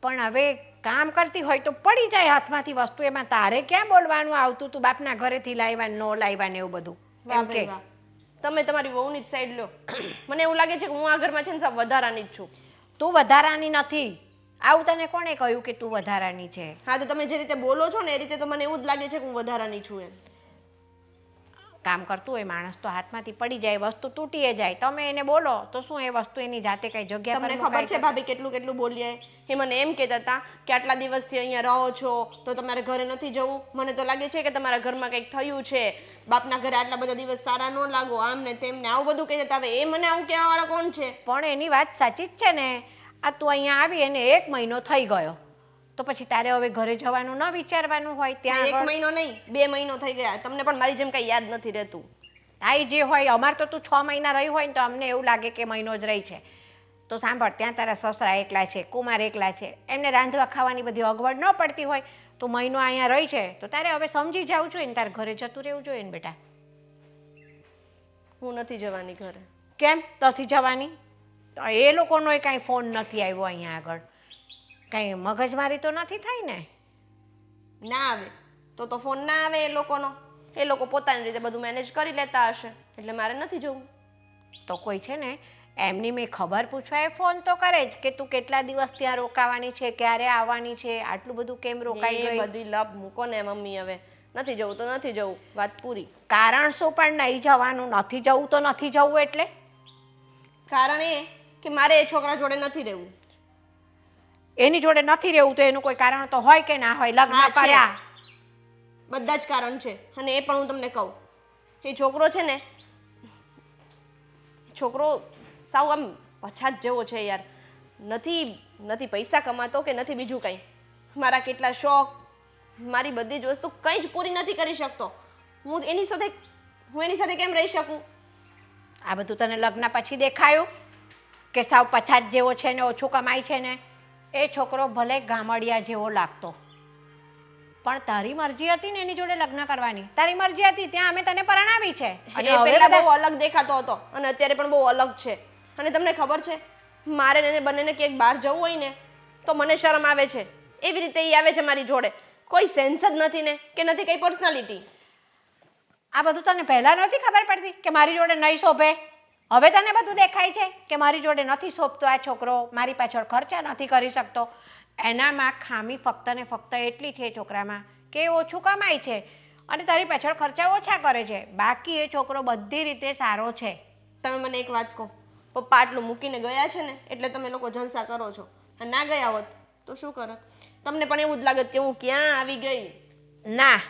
પણ હવે કામ કરતી હોય તો પડી જાય હાથમાંથી વસ્તુ, એમાં તારે ક્યાં બોલવાનું આવતું? તું બાપના ઘરેથી લાવ્યા નો લાવ્યા ને એવું બધું. વાહ એમ ભાઈ કે વાહ, તમે તમારી વહુની જ સાઈડ લો. મને એવું લાગે છે કે હું આ ઘરમાં છે ને સાવ વધારાની જ છું. તું વધારાની નથી. આવું તને કોણે કહ્યું કે તું વધારાની છે? હા, તો તમે જે રીતે બોલો છો ને એ રીતે તો મને એવું જ લાગે છે કે હું વધારાની છું એમ. કામ કરતું હોય માણસ તો હાથમાંથી પડી જાય, વસ્તુ તૂટીએ જાય, તમે એને બોલો તો શું એ વસ્તુ એની જાતે કઈ જગ્યા પર તમને ખબર છે ભાભી કેટલું બોલીએ? એ મને એમ કહેતા હતા કે આટલા દિવસથી અહીંયા રહો છો તો તમારે ઘરે નથી જવું. મને તો લાગે છે કે તમારા ઘરમાં કંઈક થયું છે, બાપના ઘરે આટલા બધા દિવસ સારા ન લાગો, આમ ને તેમ ને આવું બધું કહેતા. હવે એ મને આવું કહેવા વાળા કોણ છે? પણ એની વાત સાચી જ છે ને. આ તું અહીંયા આવી અને 1 મહિનો થઈ ગયો તો પછી તારે હવે ઘરે જવાનું ન વિચારવાનું હોય? ત્યાં 1 મહિનો નહીં, 2 મહિનો થઈ ગયા. તમને પણ મારી જેમ કઈ યાદ નથી રહેતું. આઈ જે હોય, અમાર તો તું 6 મહિના રહી હોય ને તો અમને એવું લાગે કે મહિનો જ રહી છે. તો સાંભળ, ત્યાં તારા સસરા એકલા છે, કુમાર એકલા છે, એમને રાંધવા ખાવાની બધી અગવડ ન પડતી હોય. તું મહિનો અહીંયા રહી છે તો તારે હવે સમજી જવું જોઈએ ને, તારે ઘરે જતું રહેવું જોઈએ ને બેટા. હું નથી જવાની ઘરે. કેમ નથી જવાની? એ લોકોનો કાંઈ ફોન નથી આવ્યો અહીંયા આગળ? કાંઈ મગજમારી તો નથી થઈ ને? ના આવે તો ફોન ના આવે એ લોકોનો. એ લોકો પોતાની રીતે બધું મેનેજ કરી લેતા હશે, એટલે મારે નથી જવું. તો કોઈ છે ને એમની મેં ખબર પૂછવા એ ફોન તો કરે જ કે તું કેટલા દિવસ ત્યાં રોકાવાની છે, ક્યારે આવવાની છે, આટલું બધું કેમ રોકાઈ એ ગઈ? બધી લપ મૂકો ને મમ્મી, હવે નથી જવું તો નથી જવું, વાત પૂરી. કારણ શું પણ નહીં જવાનું? નથી જવું તો નથી જવું એટલે? કારણ એ કે મારે એ છોકરા જોડે નથી રહેવું. એની જોડે નથી રહેવું તો એનું કોઈ કારણ તો હોય કે ના હોય? હા, લગ્ન છે. કર્યા, બધા જ કારણ છે, અને એ પણ હું તમને કહું. એ છોકરો છે ને, છોકરો સાવ આમ પછાત જેવો છે યાર. નથી પૈસા કમાતો કે નથી બીજું કંઈ. મારા કેટલા શોખ, મારી બધી જ વસ્તુ કંઈ જ પૂરી નથી કરી શકતો. હું એની સાથે કેમ રહી શકું? આ બધું તને લગ્ન પછી દેખાયું કે સાવ પછાત જેવો છે ને ઓછું કમાય છે ને? એ છોકરો ભલે ગામડિયા જેવો લાગતો, પણ તારી મરજી હતી ને એની જોડે લગ્ન કરવાની. તારી મરજી હતી, ત્યાં અમે તને પરણાવી છે. અને એ હવે પહેલા બધા બહુ અલગ દેખાતો હતો અને અત્યારે પણ બહુ અલગ છે. અને તમને ખબર છે, મારે ને એને બંનેને ક્યાંક બહાર જવું હોય ને તો મને શરમ આવે છે. એવી રીતે એ આવે છે મારી જોડે. કોઈ સેન્સ જ નથી ને કે નથી કઈ પર્સનાલિટી. આ બધું તને પહેલા નહોતી ખબર પડતી કે મારી જોડે નહીં શોભે? હવે તને બધું દેખાય છે કે મારી જોડે નથી શોભતો આ છોકરો, મારી પાછળ ખર્ચા નથી કરી શકતો. એનામાં ખામી ફક્ત ને ફક્ત એટલી છે છોકરામાં કે એ ઓછું કમાય છે અને તારી પાછળ ખર્ચા ઓછા કરે છે. બાકી એ છોકરો બધી રીતે સારો છે. તમે મને એક વાત કહો, પપ્પા આટલું મૂકીને ગયા છે ને એટલે તમે લોકો જલસા કરો છો, અને ના ગયા હોત તો શું કરત? તમને પણ એવું જ લાગત કે હું ક્યાં આવી ગઈ. ના,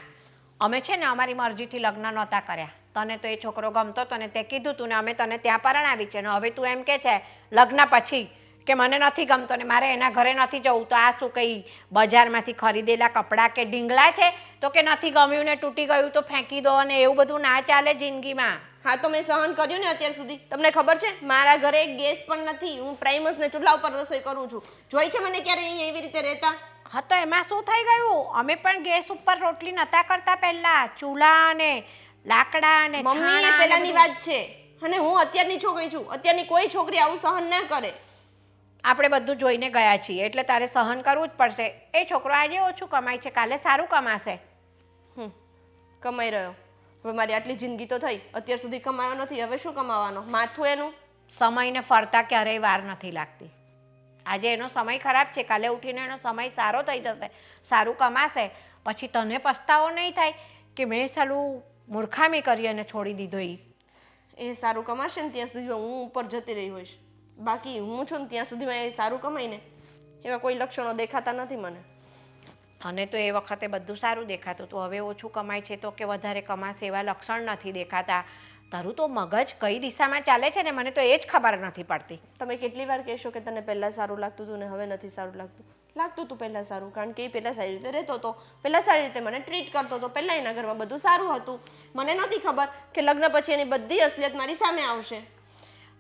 અમે છે ને અમારી મરજીથી લગ્ન નહોતા કર્યા. તને તો એ છોકરો ગમતો હતો ને તે કીધું તું ને અમે તને ત્યાં પરણાવી છે ને હવે તું એમ કે છે લગ્ન પછી કે મને નથી ગમતો ને મારે એના ઘરે નથી જવું, તો આ શું કંઈ બજારમાંથી ખરીદેલા કપડાં કે ઢીંગલા છે? તો કે નથી ગમ્યું ને તૂટી ગયું તો ફેંકી દો, અને એવું બધું ના ચાલે જિંદગીમાં. હા તો મેં સહન કર્યું ને અત્યાર સુધી. તમને ખબર છે મારા ઘરે ગેસ પણ નથી, હું પ્રાઇમસ ને ચૂલા ઉપર રસોઈ કરું છું. જોઈ છે મને ક્યારે અહીંયા એવી રીતે રહેતા? હા તો એમાં શું થઈ ગયું? અમે પણ ગેસ ઉપર રોટલી નતા કરતા પહેલા, ચૂલા ને લાકડા ને મમ્મી એ પહેલાની વાત છે અને હું અત્યારની છોકરી છું. અત્યારની કોઈ છોકરી આવું સહન ના કરે. આપણે બધું જોઈને ગયા છીએ એટલે તારે સહન કરવું જ પડશે. એ છોકરો આજે ઓછું કમાય છે, કાલે સારું કમાશે. કમાઈ રહ્યો. હવે મારી આટલી જિંદગી તો થઈ, અત્યાર સુધી કમાયો નથી, હવે શું કમાવાનો? માથું એનું. સમયને ફરતા ક્યારેય વાર નથી લાગતી. આજે એનો સમય ખરાબ છે, કાલે ઉઠીને એનો સમય સારો થઈ જશે, સારું કમાશે. પછી તને પસ્તાવો નહીં થાય કે મેં સાલું મૂર્ખામી કરી અને છોડી દીધો. એ સારું કમાશે ને ત્યાં સુધી હું ઉપર જતી રહી હોઈશ. બાકી હું છું ને ત્યાં સુધીમાં એ સારું કમાઈને એવા કોઈ લક્ષણો દેખાતા નથી મને. તને તો એ વખતે બધું સારું દેખાતું હતું, હવે ઓછું કમાય છે તો કે વધારે કમાશે એવા લક્ષણ નથી દેખાતા. તારું તો મગજ કઈ દિશામાં ચાલે છે ને મને તો એ જ ખબર નથી પડતી. તમે કેટલી વાર કહેશો કે તને પહેલાં સારું લાગતું હતું ને હવે નથી સારું લાગતું? લાગતું હતું પહેલાં સારું, કારણ કે એ પહેલાં સારી રીતે રહેતો હતો, પહેલાં સારી રીતે મને ટ્રીટ કરતો હતો, પહેલાં એના ઘરમાં બધું સારું હતું. મને નહોતી ખબર કે લગ્ન પછી એની બધી અસલિયત મારી સામે આવશે.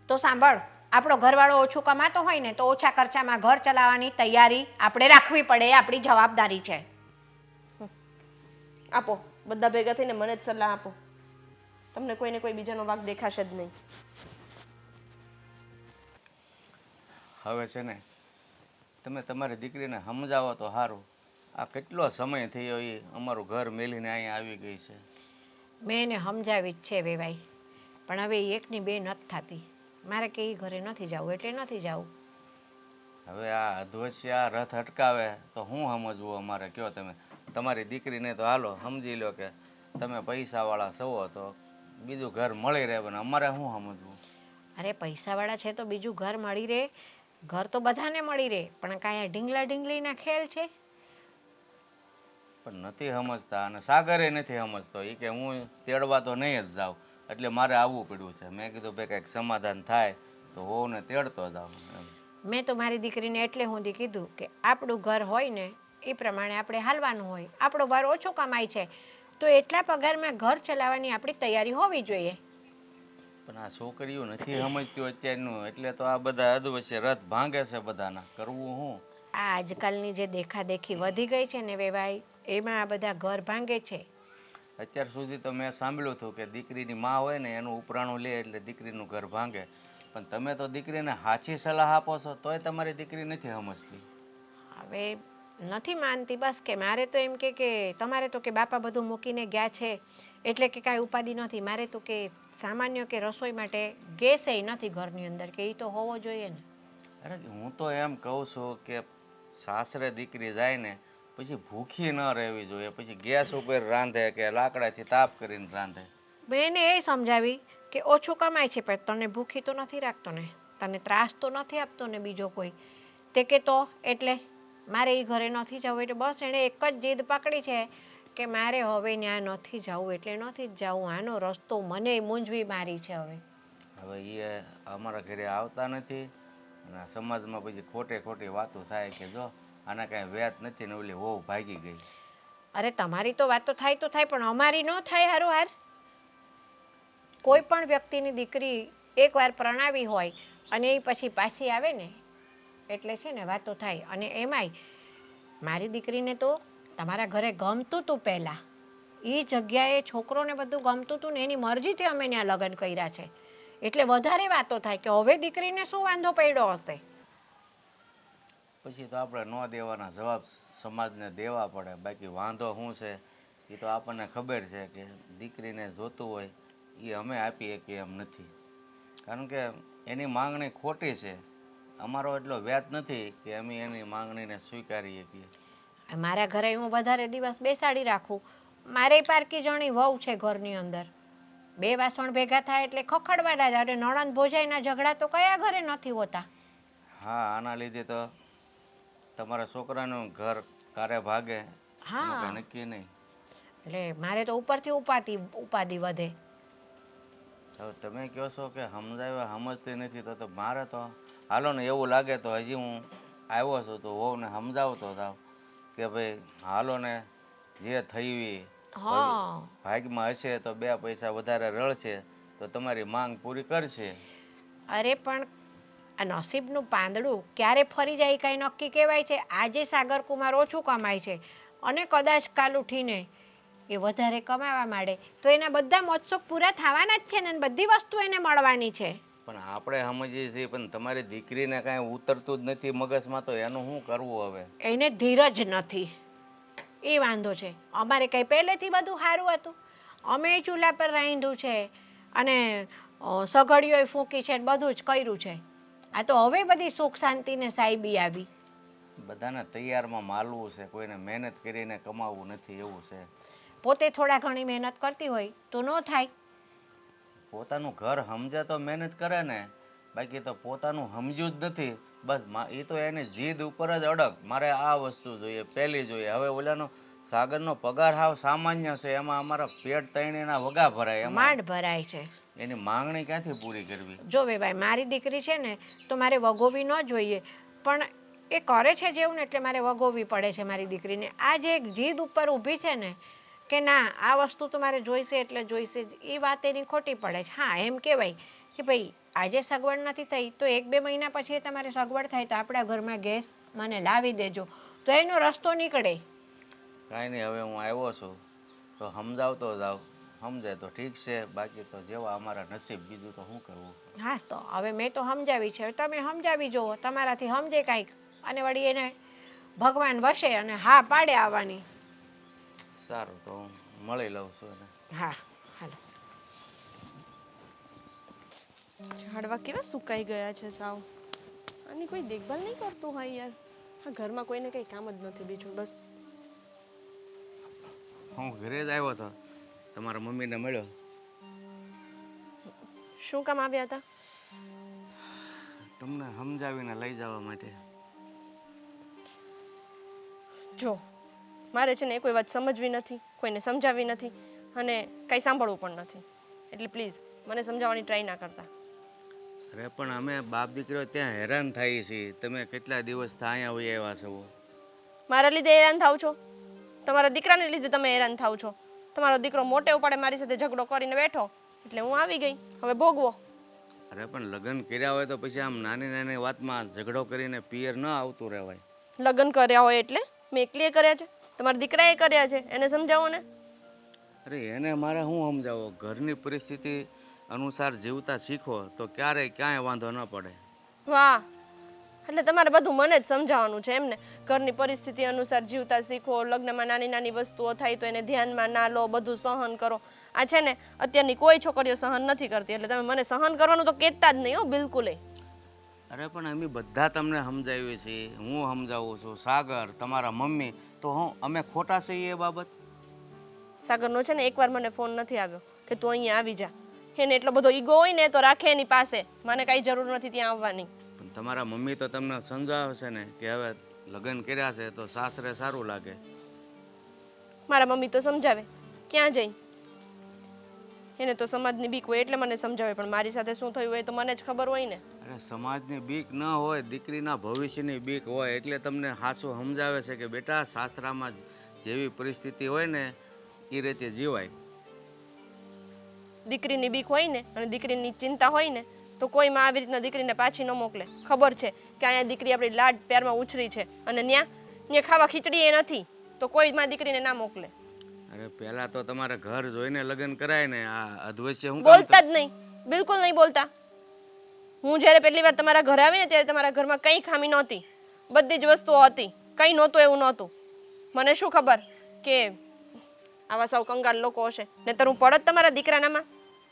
તો સાંભળ, આપણો ઘરવાળો ઓછું કમાતો હોય ને તો ઓછા ખર્ચામાં ઘર ચલાવવાની તૈયારી આપણે રાખવી પડે, એ આપણી જવાબદારી છે. આપો, બધા ભેગા થઈને મને જ સલાહ આપો. તમને કોઈને કોઈ બીજાનો વાંક દેખાશે જ નહીં. હવે છે ને તમે તમારી દીકરીને સમજાવો તો સારું. આ કેટલો સમય થયો એ અમારું ઘર મેલીને અહીંયા આવી ગઈ છે. મેં એને સમજાવી જ છે વેવાઈ, પણ હવે એકની બે નથી થતી. મારે કે એ ઘરે નથી જવું એટલે નથી જવું. હવે આ અધવશ્ય રથ અટકાવે તો શું સમજવું અમારે? કયો તમે. તમારી દીકરીને તો હાલો સમજી લો કે તમે પૈસાવાળા છો તો બીજું ઘર મળી રહે, પણ અમારે શું સમજવું? અરે પૈસાવાળા છે તો બીજું ઘર મળી રહે, ઘર તો બધાને મળી રહે, પણ કાંઈ આ ઢીંગલા ઢીંગલીના ખેલ છે. પણ નથી સમજતા અને સાગરે નથી સમજતો. એ કે હું તેડવા તો નહીં જ જાઉં, એટલે મારે આવવું પડ્યું છે. મેં કીધું ભાઈ કંઈક સમાધાન થાય તો હોવને તેડતો જાઉં. મેં તો મારી દીકરીને એટલે સુધી કીધું કે આપણું ઘર હોય ને એ પ્રમાણે આપણે હાલવાનું હોય. આપણો ભાર ઓછો કમાય છે તો એટલા પગારમાં ઘર ચલાવવાની આપણી તૈયારી હોવી જોઈએ. પણ આ છોકરીઓ નથી સમજતી અત્યારનું, એટલે તો આ બધા અધવચ્ચે રથ ભાંગે છે બધાના. કરવું શું? આ આજકાલની જે દેખાદેખી વધી ગઈ છે ને વેવાઈ, એમાં આ બધા ઘર ભાંગે છે. અત્યાર સુધી તો મેં સાંભળ્યું હતું કે દીકરીની માં હોય ને એનું ઉપરાણું લે એટલે દીકરીનું ઘર ભાંગે. પણ તમે તો દીકરીને સાચી સલાહ આપો છો તોય તમારી દીકરી નથી સમજતી. હવે નથી માનતી. બસ કે મારે તો એમ કે તમારે તો કે બાપા બધું મૂકીને ગયા છે એટલે કે કાંઈ ઉપાધિ નથી. મારે તો કે સામાન્ય કે રસોઈ માટે ગેસ એ નથી ઘરની અંદર, કે એ તો હોવો જોઈએ ને. અરે હું તો એમ કહું છું કે સાસરે દીકરી જાય ને પછી ભૂખી ન રહેવી જોઈએ. પછી ગેસ ઉપર રાંધે કે લાકડાથી તાપ કરીને રાંધે. મેં એને એ સમજાવી કે ઓછું કમાય છે પણ તને ભૂખી તો નથી રાખતો ને, તને ત્રાસ તો નથી આપતો ને બીજો કોઈ. તે કે તો એટલે મારે એ ઘરે નથી જવું. એટલે બસ એણે એક જ જીદ પકડી છે કે મારે હવે ત્યાં નથી જવું એટલે નથી જ જવું. આનો રસ્તો મને મૂંઝવી મારી છે. હવે એ અમારા ઘરે આવતા નથી અને સમાજમાં પછી ખોટી વાતો થાય કે જો આના કાંઈ વ્યાત નથી ને ઓલી વહુ ભાગી ગઈ. અરે તમારી તો વાત તો થાય પણ અમારી ન થાય. હારોહાર કોઈ પણ વ્યક્તિની દીકરી એકવાર પ્રણાવી હોય અને એ પછી પાછી આવે ને એટલે છે ને વાતો થાય. અને એમાંય મારી દીકરીને તો તમારા ઘરે ગમતું હતું પહેલાં, એ જગ્યાએ છોકરોને બધું ગમતું હતું ને એની મરજીથી અમે ત્યાં લગ્ન કર્યા છે એટલે વધારે વાતો થાય કે હવે દીકરીને શું વાંધો પડ્યો હશે. પછી તો આપણે ન દેવાના જવાબ સમાજને દેવા પડે. બાકી વાંધો શું છે એ તો આપણને ખબર છે કે દીકરીને જોતું હોય એ અમે આપી શકીએ એમ નથી, કારણ કે એની માંગણી ખોટી છે. અમારો એટલો વ્યાજ નથી કે અમે એની માંગણીને સ્વીકારી શકીએ. મારા ઘરે હું વધારે દિવસ બેસાડી રાખું. મારે પારકી જણી વહુ છે ઘરની અંદર, બે વાસણ ભેગા થાય એટલે ખખડવાના જ. અને નણંદ ભોજાઈના ઝઘડા તો કયા ઘરે નથી હોતા. હા, આના લીધે તો તમારા છોકરાનું ઘર કારે ભાગે એનું કંઈ નક્કી નહીં. એટલે મારે તો ઉપરથી ઉપાધિ વધે. હવે તમે કહો છો કે સમજાવ્યા સમજતી નથી તો મારે તો હાલો ને એવું લાગે તો હજી હું આવ્યો છું તો વહુને સમજાવતો થાવ કે ભાઈ હાલો ને જે થયું એ હા ભાગમાં હશે તો 2 પૈસા વધારે રળશે તો તમારી માંગ પૂરી કરશે. અરે પણ આ નસીબનું પાંદડું ક્યારે ફરી જાય કાંઈ નક્કી કહેવાય છે. આજે સાગર કુમાર ઓછું કમાય છે અને કદાચ કાલ ઉઠીને એ વધારે કમાવા માંડે તો એના બધા મોજશોખ પૂરા થવાના જ છે ને અને બધી વસ્તુ એને મળવાની છે. પણ આપણે સમજીએ છીએ પણ તમારી દીકરીને કાંઈ ઉતરતું જ નથી મગજમાં તો એનું શું કરવું હવે? એને ધીરજ નથી એ વાંધો છે. અમારે કંઈ પહેલેથી બધું સારું હતું. અમે ચૂલા પર રાંધ્યું છે અને સગડીઓય ફૂંકી છે બધું જ કર્યું છે. આ તો હવે બધી સુખ શાંતિ ને સાહેબી આવી. બધાને તૈયારમાં માલવું છે, કોઈને મહેનત કરીને કમાવવું નથી એવું છે. પોતે થોડા ઘણી મહેનત કરતી હોય તો ન થાય. પોતાનું ઘર સમજે તો મહેનત કરે ને, બાકી તો પોતાનું સમજ્યું જ નથી. બસ એ તો એની જીદ ઉપર જ અડગ, મારે આ વસ્તુ જોઈએ, પહેલી જોઈએ. હવે ઓલાનો સાગરનો પગાર હાવ સામાન્ય છે, એમાં અમારા પેટ તણીના વગા ભરાય, એમાં માંડ ભરાય છે. એની માંગણી ક્યાંથી પૂરી કરવી? જો ભાઈ મારી દીકરી છે ને તો મારે વગોવી ન જોઈએ, પણ એ કરે છે જેવું ને એટલે મારે વગોવી પડે છે મારી દીકરીને. આ જે એક જીદ ઉપર ઊભી છે ને કે ના આ વસ્તુ તો મારે જોઈશે એટલે જોઈશે જ, એ વાત એની ખોટી પડે છે. હા એમ કહેવાય કે ભાઈ આજે સગવડ નથી થઈ તો 1-2 મહિના પછી તમારે સગવડ થાય તો આપણા ઘરમાં ગેસ મને લાવી દેજો, તો એનો રસ્તો નીકળે. કાંઈ નહીં, હવે હું આવ્યો છું તો સમજાવતો જાઉં, સમજાય તો ઠીક છે, બાકી તો જેવા અમારા નસીબ, બીજું તો શું કરવું. હા તો હવે મેં તો સમજાવી છે, તમે સમજાવી જુઓ, તમારાથી સમજે કાંઈક અને વળી એને ભગવાન વસે અને હા પાડે આવવાની. સારું, તો હું મળી લઉં છું એને. હા હાલો. ઝાડવા કેવા સુકાઈ ગયા છે સાવ. આની કોઈ દેખભાલ નહીં કરતું હોય યાર. આ ઘરમાં કોઈને કંઈ કામ જ નથી બીજું. બસ હું ઘરે જ આવ્યો હતો, તમારા મમ્મીને મળ્યો. શું કામ આવ્યા હતા? તમને સમજાવીને લઈ જવા માટે. જો મારે છે ને એ કોઈ વાત સમજવી નથી, કોઈને સમજાવવી નથી અને કંઈ સાંભળવું પણ નથી. એટલે પ્લીઝ મને સમજાવવાની ટ્રાય ના કરતા. અરે પણ અમે બાપ દીકરીઓ ત્યાં હેરાન થઈએ છીએ, તમે કેટલા દિવસથી અહીંયા વહી આવ્યા છો. મારા લીધે હેરાન થાવ છો? તમારા દીકરાને લીધે તમે હેરાન થાવ છો? તમારો દીકરો મોટે ઉપાડે મારી સાથે ઝઘડો કરીને બેઠો એટલે હું આવી ગઈ, હવે ભોગવો. અરે પણ લગ્ન કર્યા હોય તો પછી આમ નાની નાની વાતમાં ઝઘડો કરીને પિયર ન આવતું રહેવાય. લગ્ન કર્યા હોય એટલે મેં એકલીએ કર્યા છે, તમારા દીકરાએ કર્યા છે, એને સમજાવો ને. અરે એને મારે શું સમજાવો? ઘરની પરિસ્થિતિ અનુસાર જીવતા શીખો તો ક્યારેય ક્યાંય વાંધો ન પડે. વાહ, એટલે તમારે બધું મને જ સમજાવવાનું છે એમને? ઘરની પરિસ્થિતિ અનુસાર જીવતા શીખો, લગ્નમાં નાની નાની વસ્તુઓ થાય તો એને ધ્યાનમાં ના લો, બધું સહન કરો. આ છે ને અત્યારની કોઈ છોકરીઓ સહન નથી કરતી, એટલે તમે મને સહન કરવાનું તો કહેતા જ નહીં હો, બિલકુલ. અરે પણ અમે બધા તમને સમજાવીએ છીએ, હું સમજાવું છું, સાગર, તમારા મમ્મી, તો હું અમે ખોટા છીએ એ બાબત? સાગરનો છે ને એકવાર મને ફોન નથી આવ્યો કે તું અહીંયા આવી જા. એને એટલો બધો ઈગો હોય ને તો રાખે એની પાસે, મને કાંઈ જરૂર નથી ત્યાં આવવાની. પણ તમારા મમ્મી તો તમને સમજાવે છે ને કે હવે લગ્ન કર્યા છે તો સાસરે સારું લાગે. મારા મમ્મી તો સમજાવે, ક્યાં જઈ? એને તો સમાજની બીક હોય એટલે મને સમજાવે, પણ મારી સાથે શું થયું હોય તો મને જ ખબર હોય ને. અરે સમાજની બીક ન હોય, દીકરીના ભવિષ્યની બીક હોય, એટલે તમને હાસું સમજાવે છે કે બેટા સાસરામાં જેવી પરિસ્થિતિ હોય ને એ રીતે જીવાય. દીકરીની બીક હોય ને અને દીકરીની ચિંતા હોય ને તો કોઈ માં આવી રીતના દીકરીને પાછી ન મોકલે. ખબર છે કે અહીંયા દીકરી આપણી લાડ પ્યારમાં ઉછરી છે અને ત્યાં ખાવા ખીચડી એ નથી, તો કોઈ માં દીકરીને ના મોકલે. અરે પહેલા તો તમારે ઘર જોઈને લગ્ન કરાય ને, આ અધવશ્ય હું બોલતા જ નહીં, બિલકુલ નહીં બોલતા. હું જ્યારે પહેલી વાર તમારા ઘરે આવી ને ત્યારે તમારા ઘરમાં કંઈ ખામી નહોતી, બધી જ વસ્તુઓ હતી, કંઈ નહોતું એવું નહોતું. મને શું ખબર કે આવા સૌ કંગાલ લોકો હશે, નહીંતર હું પડત તમારા દીકરાનામાં.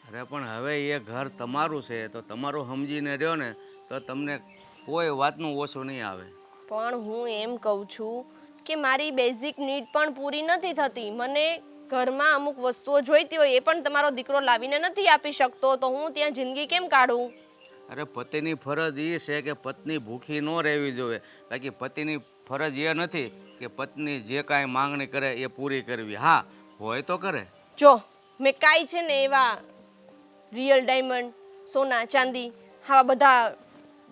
અરે પણ હવે એ ઘર તમારું છે તો તમારું સમજીને રહ્યો ને તો તમને કોઈ વાતનું ઓછું નહીં આવે. પણ હું એમ કહું છું કે મારી બેઝિક નીડ પણ પૂરી નથી થતી. મને ઘરમાં અમુક વસ્તુઓ જોઈતી હોય એ પણ તમારો દીકરો લાવીને નથી આપી શકતો, તો હું ત્યાં જિંદગી કેમ કાઢું? અરે પતિની ફરજ એ છે કે પત્ની ભૂખી ન રહેવી જોઈએ, બાકી પતિની ફરજ એ નથી કે પત્ની જે કાંઈ માંગણી કરે એ પૂરી કરવી. હા હોય તો કરે. જો મેં કાંઈ છે ને એવા રિયલ ડાયમંડ, સોના ચાંદી, આવા બધા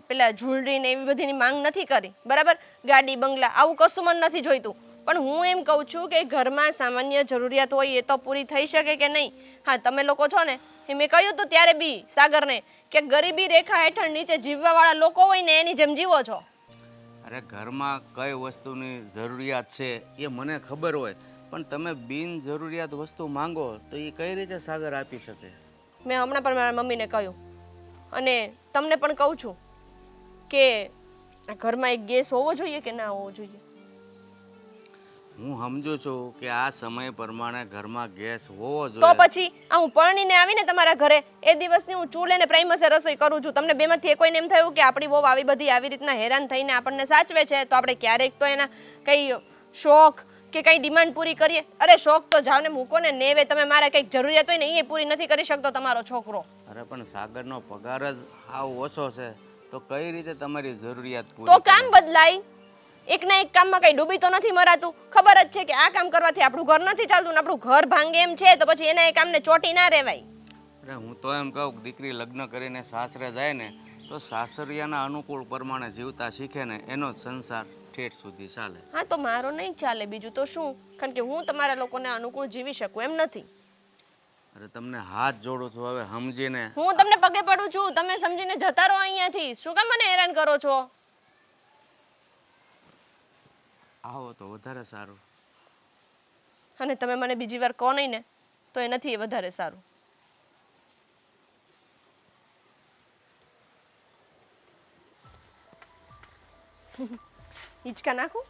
પેલા જ્વેલરી ને એવી બધીની માંગ નથી કરી, બરાબર? ગાડી બંગલા આવું કશું મને નથી જોઈતું. પણ હું એમ કહું છું કે ઘરમાં સામાન્ય જરૂરિયાત હોય એ તો પૂરી થઈ શકે કે નહીં? હા, તમે લોકો છો ને, એ મેં કહ્યું હતું ત્યારે બી સાગરને કે ગરીબી રેખા હેઠળ નીચે જીવવાવાળા લોકો હોય ને એની જેમ જીવો છો. અરે ઘરમાં કઈ વસ્તુની જરૂરિયાત છે એ મને ખબર હોય, પણ તમે બિન જરૂરિયાત વસ્તુ માંગો તો એ કઈ રીતે સાગર આપી શકે? મેં હમણાં પણ મારા મમ્મીને કહ્યું અને તમને પણ કહું છું કે આ ઘરમાં એક ગેસ હોવો જોઈએ કે ના હોવો જોઈએ? હું સમજુ છું કે આ સમય પ્રમાણે ઘરમાં ગેસ હોવો તો જોઈએ. પછી આ હું પરણીને આવીને તમારા ઘરે એ દિવસની હું ચૂલે ને પ્રાઇમસે રસોઈ કરું છું. તમને બેમાંથી કોઈને એમ થયું કે આપણી બહુ આવી બધી આવી રીતના હેરાન થઈને આપણને સાચવે છે તો આપણે ક્યારેક તો એના કંઈ શોખ કે કંઈ ડિમાન્ડ પૂરી કરીએ? અરે શોખ તો જાવને મૂકો ને, નેવે તમે મારા કંઈક જરૂરિયાત હોય ને એ પૂરી નથી કરી શકતો તમારો છોકરો. અરે પણ સાગરનો પગાર જ આવ ઓછો છે તો કઈ રીતે તમારી જરૂરિયાત તો પૂરી કામ બદલાય. એકના એક કામમાં કઈ ડૂબી તો નથી મરાતું. ખબર જ છે કે આ કામ કરવાથી આપણું ઘર નથી ચાલતું ને આપણું ઘર ભાંગે એમ છે તો પછી એના એ કામને ચોટી ના રહેવાય. અરે હું તો એમ કહું કે દીકરી લગ્ન કરીને સાસરે જાય ને તો સાસરિયાના અનુકૂળ પ્રમાણે જીવતા શીખે ને એનો સંસાર ઠેઠ સુધી ચાલે. હા, તો મારો નહીં ચાલે બીજું તો શું, કારણ કે હું તમારા લોકોને અનુકૂળ જીવી શકું એમ નથી. અરે તમને હાથ જોડું છું હવે સમજીને. હું તમને પગે પડું છું, તમે સમજીને જતા રહો અહીંયાથી. શું કામ મને હેરાન કરો છો? આવો તો વધારે સારું. અને તમે મને બીજી વાર કહો નહીં ને તો એ નથી એ વધારે સારું. હિંચકા નાખું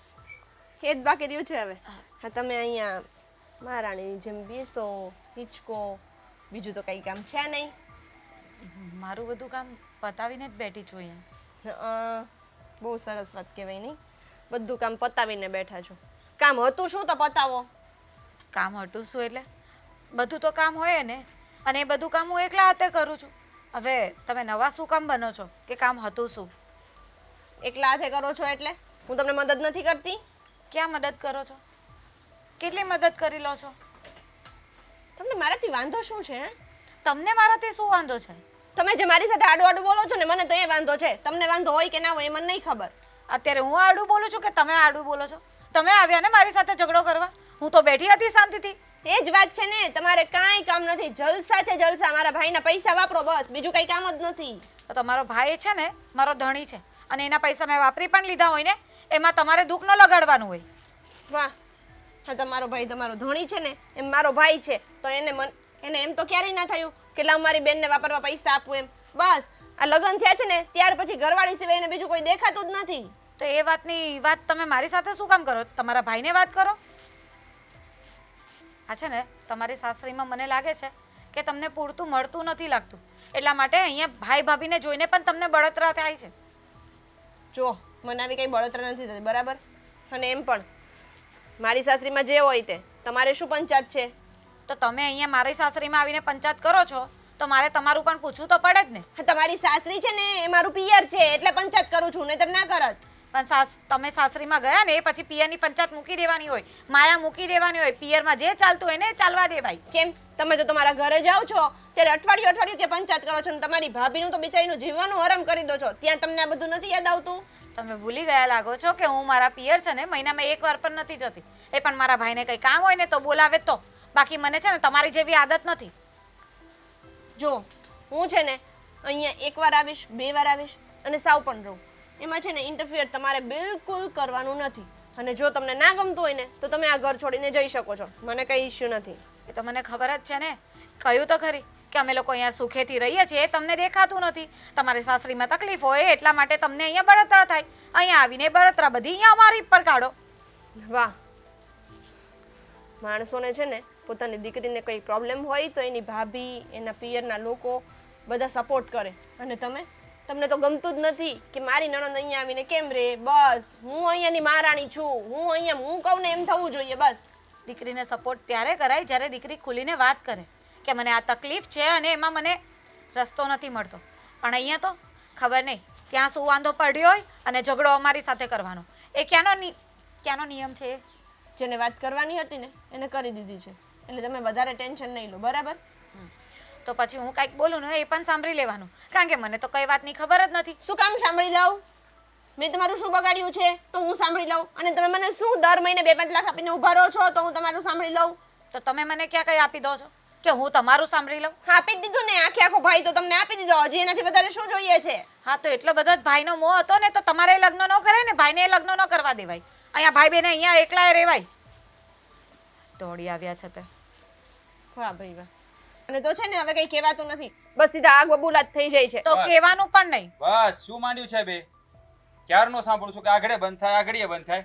એ જ બાકી રહ્યું છે હવે. હા, તમે અહીંયા મહારાણીની જેમ બેસો, હિંચકો, બીજું તો કંઈ કામ છે નહીં. મારું બધું કામ પતાવીને જ બેઠી છું અહીંયા. બહુ સરસ વાત કહેવાય નહીં? બધું કામ પતાવીને બેઠા છો. કામ હતું શું તો પતાવો. કામ હતું શું એટલે બધું તો કામ હોય ને, અને એ બધું કામ હું એકલા હાથે કરું છું. હવે તમે નવા શું કામ બનો છો કે કામ હતું શું? એકલા હાથે કરો છો એટલે હું તમને મદદ નથી કરતી? ક્યાં મદદ કરો છો? કેટલી મદદ કરી લો છો? તમને મારાથી વાંધો શું છે? હે? તમને મારાથી શું વાંધો છે? તમે જે મારી સાથે આડું આડું બોલો છો ને મને તો એ વાંધો છે. તમને વાંધો હોય કે ના હોય એ મને નહીં ખબર. અત્યારે હું આડું બોલું છું કે તમે આડું બોલો છો? તમે આવ્યા ને મારી સાથે ઝઘડો કરવા? હું તો બેઠી હતી શાંતિથી. એ જ વાત છે ને, તમારે કાંઈ કામ નથી. જલસા છે જલસા. મારા ભાઈના પૈસા વાપરો બસ, બીજું કંઈ કામ જ નથી. તો તમારો ભાઈ છે ને મારો ધણી છે, અને એના પૈસા મેં વાપરી પણ લીધા હોય ને એમાં તમારે દુઃખ ન લગાડવાનું હોય. વાહ, હા, તમારો ભાઈ તમારો ધણી છે ને એમ મારો ભાઈ છે તો એને એમ તો ક્યારેય ના થયું કે લાવ મારી બેનને વાપરવા પૈસા આપું એમ. બસ આ લગ્ન થયા છે ને ત્યાર પછી ઘરવાળી સિવાય એને બીજું કોઈ દેખાતું જ નથી. તો એ વાતની વાત તમે મારી સાથે શું કામ કરો? તમારા ભાઈને વાત કરો. આ છે ને તમારી સાસરીમાં મને લાગે છે કે તમને પૂરતું મળતું નથી લાગતું, એટલા માટે અહીંયા ભાઈ ભાભીને જોઈને પણ તમને બળતરા થાય છે. જો મને આવી કંઈ બળતરા નથી થતી, બરાબર? અને એમ પણ મારી સાસરીમાં જે હોય તે તમારે શું પંચાયત છે? તો તમે અહીંયા મારી સાસરીમાં આવીને પંચાયત કરો છો તો મારે તમારું પણ પૂછવું તો પડે જ ને. હા, તમારી સાસરી છે ને એ મારું પિયર છે એટલે પંચાયત કરું છું, નહીતર ના કરત. પણ તમે સાસરીમાં ગયા ને એ પછી પિયરની પંચાયત મૂકી દેવાની હોય, માયા મૂકી દેવાની હોય. પિયરમાં જે ચાલતું હોય ને એ ચાલવા દેવાય. કેમ? તમે તો તમારા ઘરે જાઓ છો ત્યારે અઠવાડિયું ત્યાં પંચાયત કરો છો ને તમારી ભાભીનું તો બિચારીનું જીવવાનું હરામ કરી દો છો. ત્યાં તમને આ બધું નથી યાદ આવતું? તમે ભૂલી ગયા લાગો છો કે હું મારા પિયર છે ને મહિનામાં એક વાર પણ નથી જતી. એ પણ મારા ભાઈને કંઈ કામ હોય ને તો બોલાવે તો, બાકી મને છે ને તમારી જેવી આદત નથી. જો હું છે ને અહીંયા એકવાર આવીશ, 2 વાર આવીશ અને સાવ પણ રહું. એમાં છે ને ઇન્ટરફિયર તમારે બિલકુલ કરવાનું નથી. અને જો તમને ના ગમતું હોય ને તો તમે આ ઘર છોડીને જઈ શકો છો, મને કંઈ ઇશ્યુ નથી. એ તો મને ખબર જ છે ને, કહ્યું તો ખરી કે અમે લોકો અહીંયા સુખેથી રહીએ છીએ, તમને દેખાતું નથી. તમારી સાસરીમાં તકલીફ હોય એટલા માટે તમને અહીંયા બળતરા થાય. અહીંયા આવીને બળતરા બધી અહીંયા અમારી પર કાઢો. વાહ, માણસોને છે ને પોતાની દીકરીને કંઈ પ્રોબ્લેમ હોય તો એની ભાભી, એના પિયરના લોકો બધા સપોર્ટ કરે. અને તમને તો ગમતું જ નથી કે મારી નણંદ અહીંયા આવીને કેમ રે. બસ હું અહીંયાની મહારાણી છું, હું કહું ને એમ થવું જોઈએ બસ. દીકરીને સપોર્ટ ત્યારે કરાય જ્યારે દીકરી ખુલીને વાત કરે કે મને આ તકલીફ છે અને એમાં મને રસ્તો નથી મળતો. પણ અહીંયા તો ખબર નહીં ત્યાં શું વાંધો પડ્યો હોય અને ઝઘડો અમારી સાથે કરવાનો. એ ક્યાંનો નિયમ છે? જેને વાત કરવાની હતી ને એને કરી દીધી છે એટલે તમે વધારે ટેન્શન નહીં લો, બરાબર? તો પછી હું કાંઈક બોલું ને એ પણ સાંભળી લેવાનું, કારણ કે મને તો કઈ વાતની ખબર જ નથી. શું કામ સાંભળી લઉં? મેં તમારું શું બગાડ્યું છે તો હું સાંભળી લઉં? અને તમે મને શું દર મહિને 2-5 લાખ આપીને ઉભા રહો છો તો હું તમારું સાંભળી લઉં? તો તમે મને ક્યાં કઈ આપી દો છો કે હું તમારું સાંભળી લઉં? હા, આપી જ દીધું ને, આખે આખો ભાઈ તો તમને આપી દીધો. હજી એનાથી વધારે શું જોઈએ છે? હા, તો એટલો બધો જ ભાઈનો મોહ હતો ને, તો તમારે લગ્ન ન કરાય ને, ભાઈને લગ્ન ન કરવા દેવાય. અહીંયા ભાઈ બેને અહીંયા એકલા રહેવાય. દોડી આવ્યા છે તે. વાહ ભાઈ વાહ. અને તો છે ને હવે કઈ કહેવાતું નથી, બસ સીધા આગ બબૂલાત થઈ જાય છે. તો કહેવાનું પણ નહીં. બસ શું માંડ્યું છે બે? ક્યારનો સાંભળું છું કે આગળે બંધ થાય, આગળીએ બંધ થાય.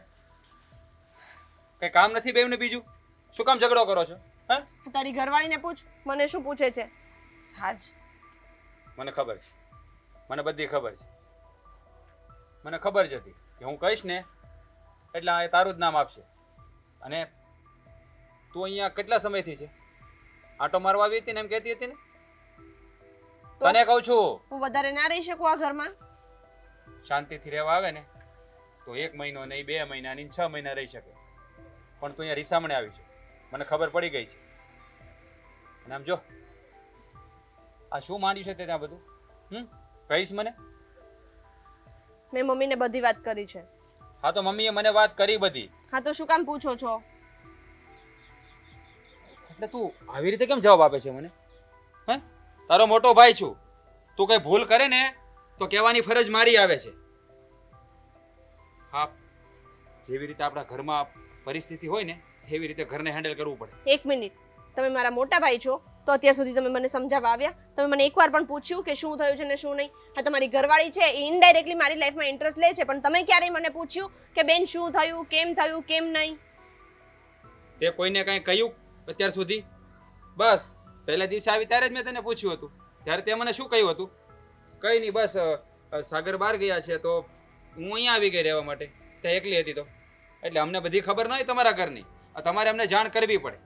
કઈ કામ નથી બેવને બીજું? શું કામ ઝઘડો કરો છો? હા, તારી ઘરવાળીને પૂછ, મને શું પૂછે છે? હાજ મને ખબર છે, મને બધી ખબર છે. મને ખબર જ હતી કે હું કહીશ ને એટલે આ તારું જ નામ આપશે. અને તું અહીંયા કેટલા સમયથી છે? આટો મારવા આવી હતી ને એમ કહેતી હતી ને? તને કહું છું, હું વધારે ના રહી શકું આ ઘરમાં? શાંતિથી રહેવા આવે ને તો 1 મહિનો નહીં, 2 મહિના નહીં, 6 મહિના રહી શકે. પણ તું અહીંયા રીસામણે આવી છે, મને ખબર પડી ગઈ છે. અને આમ જો આ શું માંડ્યું છે તે ત્યાં બધું? કહીશ મને? મેં મમ્મીને બધી વાત કરી છે. હા, તો મમ્મીએ મને વાત કરી બધી. હા, તો શું કામ પૂછો છો? એટલે તું આવી રીતે કેમ જવાબ આપે છે મને? હે, તારો મોટો ભાઈ છું. તું કઈ ભૂલ કરે ને તો કહેવાની ફરજ મારી આવે છે. હા, જેવી રીતે આપણા ઘરમાં પરિસ્થિતિ હોય ને એવી રીતે ઘરને હેન્ડલ કરવું પડે. 1 મિનિટ, તમે મારા મોટા ભાઈ છો તો અત્યાર સુધી તમે મને સમજાવવા આવ્યા? તમે મને એકવાર પણ પૂછ્યું કે શું થયું છે ને શું નહીં? હા, તમારી ઘરવાળી છે એ ઇનડાયરેક્ટલી મારી લાઈફમાં ઇન્ટરેસ્ટ લે છે, પણ તમે ક્યારેય મને પૂછ્યું કે બેન શું થયું, કેમ નહીં? તે કોઈને કાંઈ કહ્યું અત્યાર સુધી? બસ પહેલા દિવસે આવી ત્યારે જ મેં તને પૂછ્યું હતું, ત્યારે તે મને શું કહ્યું હતું? કંઈ નહીં, બસ સાગર બહાર ગયા છે તો હું અહીંયા આવી ગઈ રહેવા માટે. તે એકલી હતી તો એટલે અમને બધી ખબર ન હોય તમારા ઘરની. તમારે અમને જાણ કરવી પડે.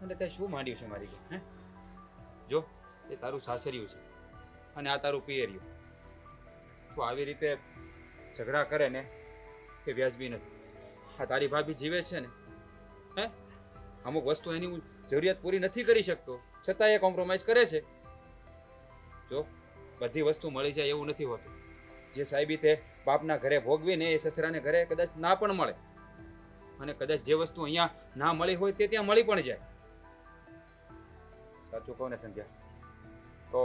અને તે શું માંડ્યું છે મારી હે? જો એ તારું સાસરિયું છે અને આ તારું પિયરિયું. તું આવી રીતે ઝઘડા કરે ને એ વ્યાજબી નથી. આ તારી ભાભી જીવે છે ને, હે, અમુક વસ્તુ એની હું જરૂરિયાત પૂરી નથી કરી શકતો છતાં એ કોમ્પ્રોમાઇઝ કરે છે. જો બધી વસ્તુ મળી જાય એવું નથી હોતું. જે સાહેબી તે બાપના ઘરે ભોગવીને એ સસરાને ઘરે કદાચ ના પણ મળે, અને કદાચ જે વસ્તુ અહીંયા ના મળી હોય તે ત્યાં મળી પણ જાય. સાચું કહું ને સંધ્યા, તો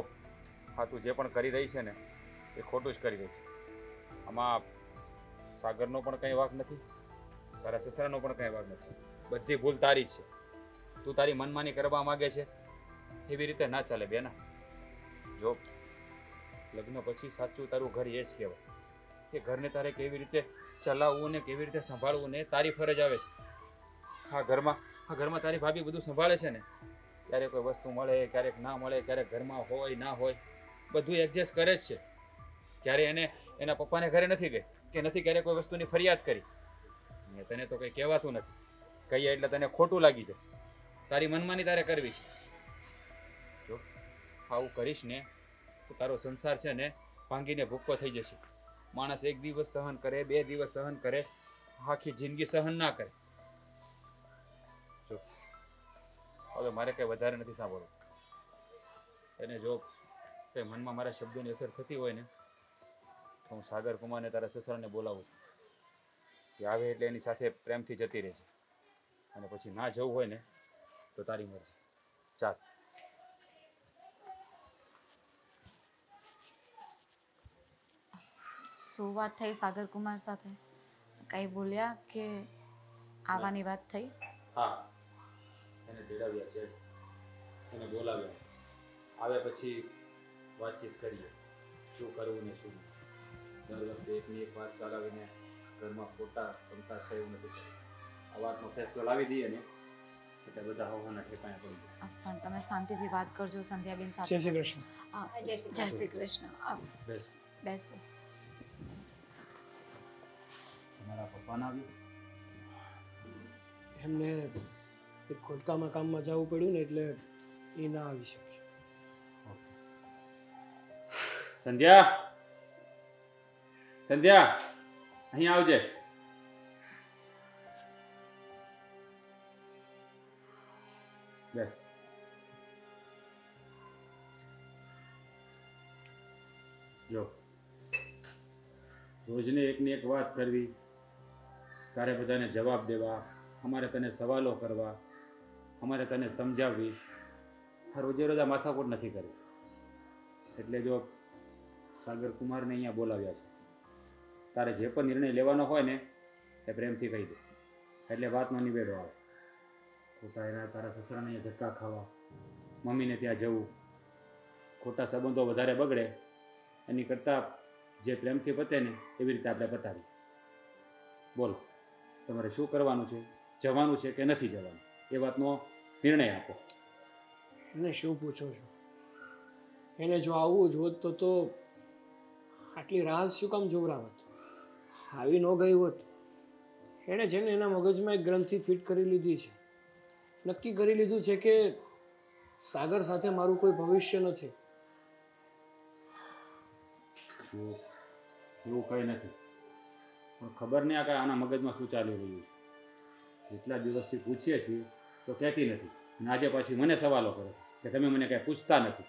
હા તું જે પણ કરી રહી છે ને એ ખોટું જ કરી રહી છે. આમાં સાગરનો પણ કંઈ વાંક નથી, તારા સસરાનો પણ કંઈ વાંક નથી. બધી ભૂલ તારી જ છે. તું તારી મનમાની કરવા માંગે છે એવી રીતે ના ચાલે બેના. જો લગ્ન પછી સાચું તારું ઘર એ જ કહેવાય કે ઘરને તારે કેવી રીતે ચલાવવું ને કેવી રીતે સંભાળવું ને તારી ફરજ આવે છે. આ ઘરમાં તારી ભાભી બધું સંભાળે છે ને, ક્યારેક કોઈ વસ્તુ મળે, ક્યારેક ના મળે, ક્યારેક ઘરમાં હોય ના હોય, બધું એડજસ્ટ કરે જ છે. ક્યારે એને એના પપ્પાને ઘરે નથી ગઈ કે નથી ક્યારેક કોઈ વસ્તુની ફરિયાદ કરી. ને તને તો કંઈ કહેવાતું નથી. કહીએ એટલે તને ખોટું લાગી જાય. તારી મનમાની તારે કરવી છે. જો આવું કરીશ ને તો તારો સંસાર છે ને ભાંગીને ભૂક્કો થઈ જશે. માણસ 1 દિવસ સહન કરે, 2 દિવસ સહન કરે, આખી જિંદગી સહન ના કરે. જો હવે મારે કંઈ વધારે નથી સાંભળવું. એને જો કંઈ મનમાં મારા શબ્દોની અસર થતી હોય ને તો હું સાગર કુમારને તારા સસરાને બોલાવું છું. કે આવે એટલે એની સાથે પ્રેમથી જતી રહેશે, અને પછી ના જવું હોય ને તો તારી મરજી. ચાલ. શું વાત થઈ સાગર કુમાર સાથે? કઈ બોલ્યા કે આવવાની વાત થઈ? હા, એને તેડાવ્યા છે, એને બોલાવ્યા. આવે પછી વાતચીત કરીએ શું કરવું ને શું નહીં. દર વખતે એકની એક વાત ચલાવીને ઘરમાં ખોટા કંકાસ થાય એવું નથી કરવું. આ વાતનો ફેસલો લાવી દઈએ ને એટલે બધા હવાના ઠેકાણે પડી જાય. પણ તમે શાંતિથી વાત કરજો સંધ્યાબેન સાથે. જય શ્રી કૃષ્ણ. જય શ્રી કૃષ્ણ. બેસ. બેસો. તમારા પપ્પાના આવ્યું? એમને એક ખોટકામાં કામમાં જવું પડ્યું ને એટલે એ ના આવી શકે. સંધ્યા, સંધ્યા અહીં આવજે. બેસ. જો રોજને એકની એક વાત કરવી, તારે બધાને જવાબ દેવા, અમારે તને સવાલો કરવા, અમારે તને સમજાવવી, આ રોજે રોજ આ માથાકૂટ નથી કરવી. એટલે જો સાગર કુમારને અહીંયા બોલાવ્યા છે, તારે જે પણ નિર્ણય લેવાનો હોય ને એ પ્રેમથી કહી દે, એટલે વાતનો નિવેડો આવે. ખોટા એના તારા સસરાને અહીંયા ધક્કા ખાવા, મમ્મીને ત્યાં જવું, ખોટા સંબંધો વધારે બગડે એની કરતાં જે પ્રેમથી પતે ને એવી રીતે આપણે પતાવીએ. બોલો તમારે શું કરવાનું છે, જવાનું છે કે નથી જવાનું, એ વાતનો નિર્ણય આપો. એને શું પૂછો છો? એને જો આવવું જ હોત તો આટલી રાહત શું કામ જોવરાવત? આવી ન ગઈ હોત. એણે છે ને એના મગજમાં એક ગ્રંથિ ફિટ કરી લીધી છે. નક્કી કરી લીધું છે કે સાગર સાથે મારું કોઈ ભવિષ્ય નથી. જો એવું કંઈ નથી, પણ ખબર નહીં આ કાંઈ આના મગજમાં શું ચાલી રહ્યું છે. એટલા દિવસથી પૂછીએ છીએ તો કહેતી નથી, અને આજે પાછી મને સવાલો કરે છે કે તમે મને કાંઈ પૂછતા નથી.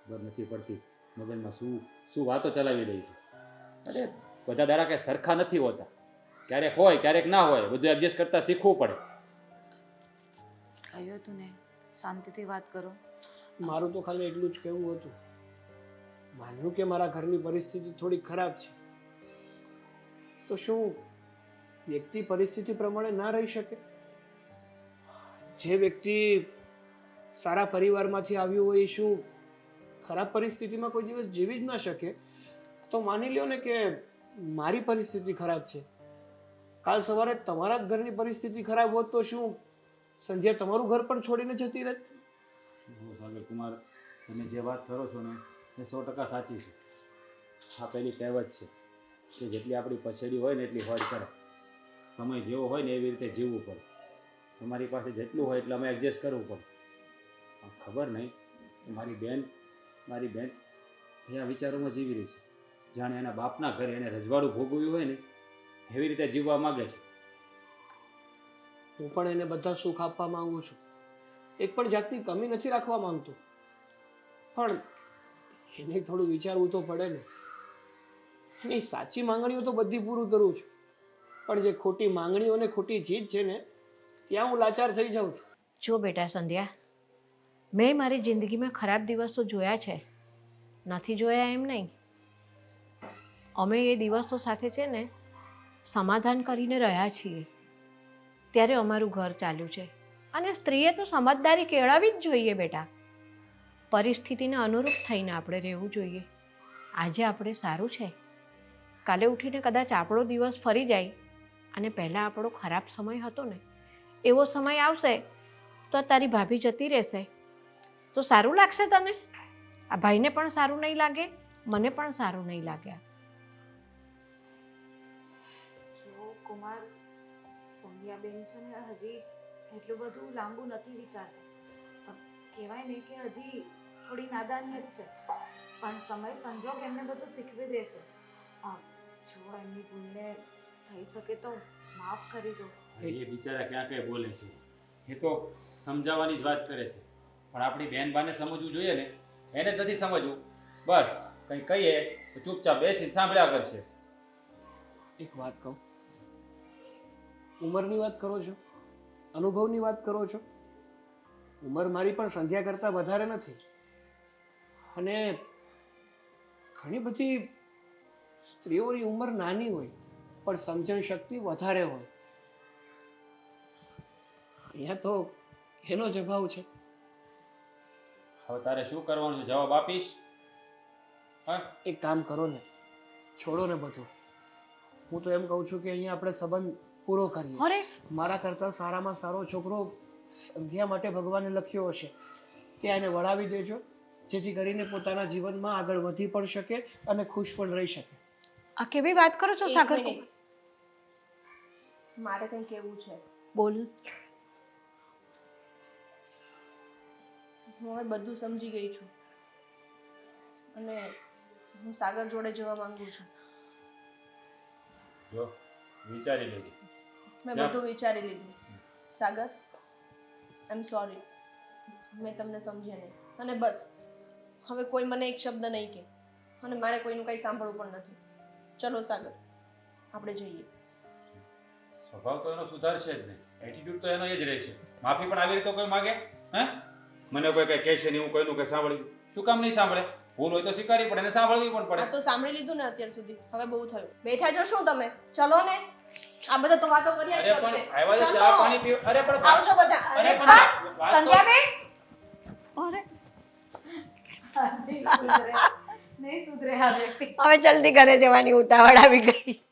ખબર નથી પડતી મગજમાં શું શું વાતો ચલાવી રહી છે. અરે બધા દાડા કાંઈ સરખા નથી હોતા, ક્યારેક હોય ક્યારેક ના હોય, બધું એડજસ્ટ કરતા શીખવું પડે. કહ્યું તું ને, શાંતિથી વાત કરો. મારું તો ખાલી એટલું જ કહેવું હતું. માન્યું કે મારા ઘરની પરિસ્થિતિ થોડી ખરાબ છે, તો શું વ્યક્તિ પરિસ્થિતિ પ્રમાણે ના રહી શકે? જે વ્યક્તિ સારા પરિવારમાંથી આવ્યું હોય એ શું ખરાબ પરિસ્થિતિમાં કોઈ દિવસ જીવી જ ના શકે? તો માની લ્યો ને કે મારી પરિસ્થિતિ ખરાબ છે, કાલ સવારે તમારા જ ઘરની પરિસ્થિતિ ખરાબ હોત તો શું સંધ્યા તમારું ઘર પણ છોડીને જતી રહેત? સાગર કુમાર, તમે જે વાત કરો છો ને એ 100% સાચી છે. આ પેલી કહેવત છે કે જેટલી આપણી પછેડી હોય ને એટલી હોડ કરે. સમય જેવો હોય ને એવી રીતે જીવવું પડે. તમારી પાસે જેટલું હોય એટલે અમે એડજસ્ટ કરવું પડે. ખબર નહીં કે મારી બેન એવા વિચારોમાં જીવી રહી છે, જાણે એના બાપના ઘરે એને રજવાડું ભોગવ્યું હોય ને એવી રીતે જીવવા માગે છે. હું પણ એને બધા સુખ આપવા માંગુ છું, એક પણ જાતની કમી નથી રાખવા માંગતો, પણ એને થોડું વિચારવું તો પડે ને. એની સાચી માંગણીઓ તો બધી પૂરી કરું છું, પણ જે ખોટી માંગણીઓ ને ખોટી જીદ છે ને ત્યાં હું લાચાર થઈ જાઉં છું. જો બેટા સંધ્યા, મેં મારી જિંદગીમાં ખરાબ દિવસો જોયા છે, નથી જોયા એમ નહીં. અમે એ દિવસો સાથે છે ને સમાધાન કરીને રહ્યા છીએ, ત્યારે અમારું ઘર ચાલ્યું છે. અને સ્ત્રીએ તો સમજદારી કેળવવી જ જોઈએ બેટા. પરિસ્થિતિને અનુરૂપ થઈને આપણે રહેવું જોઈએ. આજે આપણે સારું છે, કાલે ઉઠીને કદાચ આપણો દિવસ ફરી જાય અને પહેલાં આપણો ખરાબ સમય હતો ને એવો સમય આવશે તો તારી ભાભી જતી રહેશે તો સારું લાગશે તને? આ ભાઈને પણ સારું નહીં લાગે, મને પણ સારું નહીં લાગે. જો કુમાર, સંધ્યાબેન છે ને હજી એટલું બધું લાંબુ નથી વિચારતા. કહેવાય ને કે હજી થોડી નાદાની જ છે, પણ સમય સંજોગ એમને બધું શીખવી દેશે. જો એમની ભૂલને થઈ શકે તો માફ કરી દો. એ બિચારા ક્યાં કઈ બોલે છે, એ તો સમજાવવાની જ વાત કરે છે, પણ આપણી બેન બાને સમજવું જોઈએ ને, એને જ નથી સમજવું. બસ કંઈ કહીએ તો ચૂપચાપ બેસીને સાંભળ્યા કરશે. એક વાત કહું, ઉંમરની વાત કરો છો, અનુભવની વાત કરો છો. ઉંમર મારી પણ સંધ્યા કરતાં વધારે નથી, અને ઘણી બધી સ્ત્રીઓની ઉંમર નાની હોય પણ સમજણ શક્તિ વધારે હોય. અહીંયા તો એનો જ અભાવ છે. હવે તારે શું કરવાનું છે, જવાબ આપીશ? હા, એક કામ કરો ને, છોડો ને બધું. હું તો એમ કહું છું કે અહીંયા આપણે સંબંધ પૂરો કરીએ. અરે મારા કરતાં સારામાં સારો છોકરો સંધ્યા માટે ભગવાને લખ્યો હશે, ત્યાં એને વળાવી દેજો, જેથી કરીને પોતાના જીવનમાં આગળ વધી પણ શકે અને ખુશ પણ રહી શકે. આ કેવી વાત કરો છો સાગર? મારે કંઈ કહેવું છે. બોલ. હું હવે બધું સમજી ગઈ છું અને હું સાગર જોડે જવા માંગુ છું. જો વિચારી લેજો. મેં બધું વિચારી લીધું. સાગર, આઈ એમ સોરી, મેં તમને સમજ્યા નહીં અને બસ હવે કોઈ મને એક શબ્દ નહીં કહે અને મારે કોઈનું કંઈ સાંભળવું પણ નથી. ચલો સાગર, આપણે જઈએ. સ્વભાવ તો એનો સુધારશે જ નહીં, એટીટ્યુડ તો એનો એ જ રહેશે. માફી પણ આવી રીતે કોઈ માગે? હે મને કોઈ કઈ કહેશે નહીં, હું કોઈનું કઈ સાંભળ્યું? શું કામ નહીં સાંભળે? ભૂલ હોય તો સ્વીકારવી પડે અને સાંભળવી પણ પડે. આ તો સાંભળી લીધું ને અત્યાર સુધી, હવે બહુ થયું. બેઠા છો શું તમે? ચલો ને, આ બધા તો વાતો કર્યા જ અરે કરશે. પણ આવ્યા છે, ચલો. ચા પાણી પીવ. અરે પણ આવજો બધા. અરે પણ હા, વાત તો- સંધ્યાબેન નહીં સુધરે આ વ્યક્તિ. હવે જલ્દી ઘરે જવાની ઉતાવળ આવી ગઈ.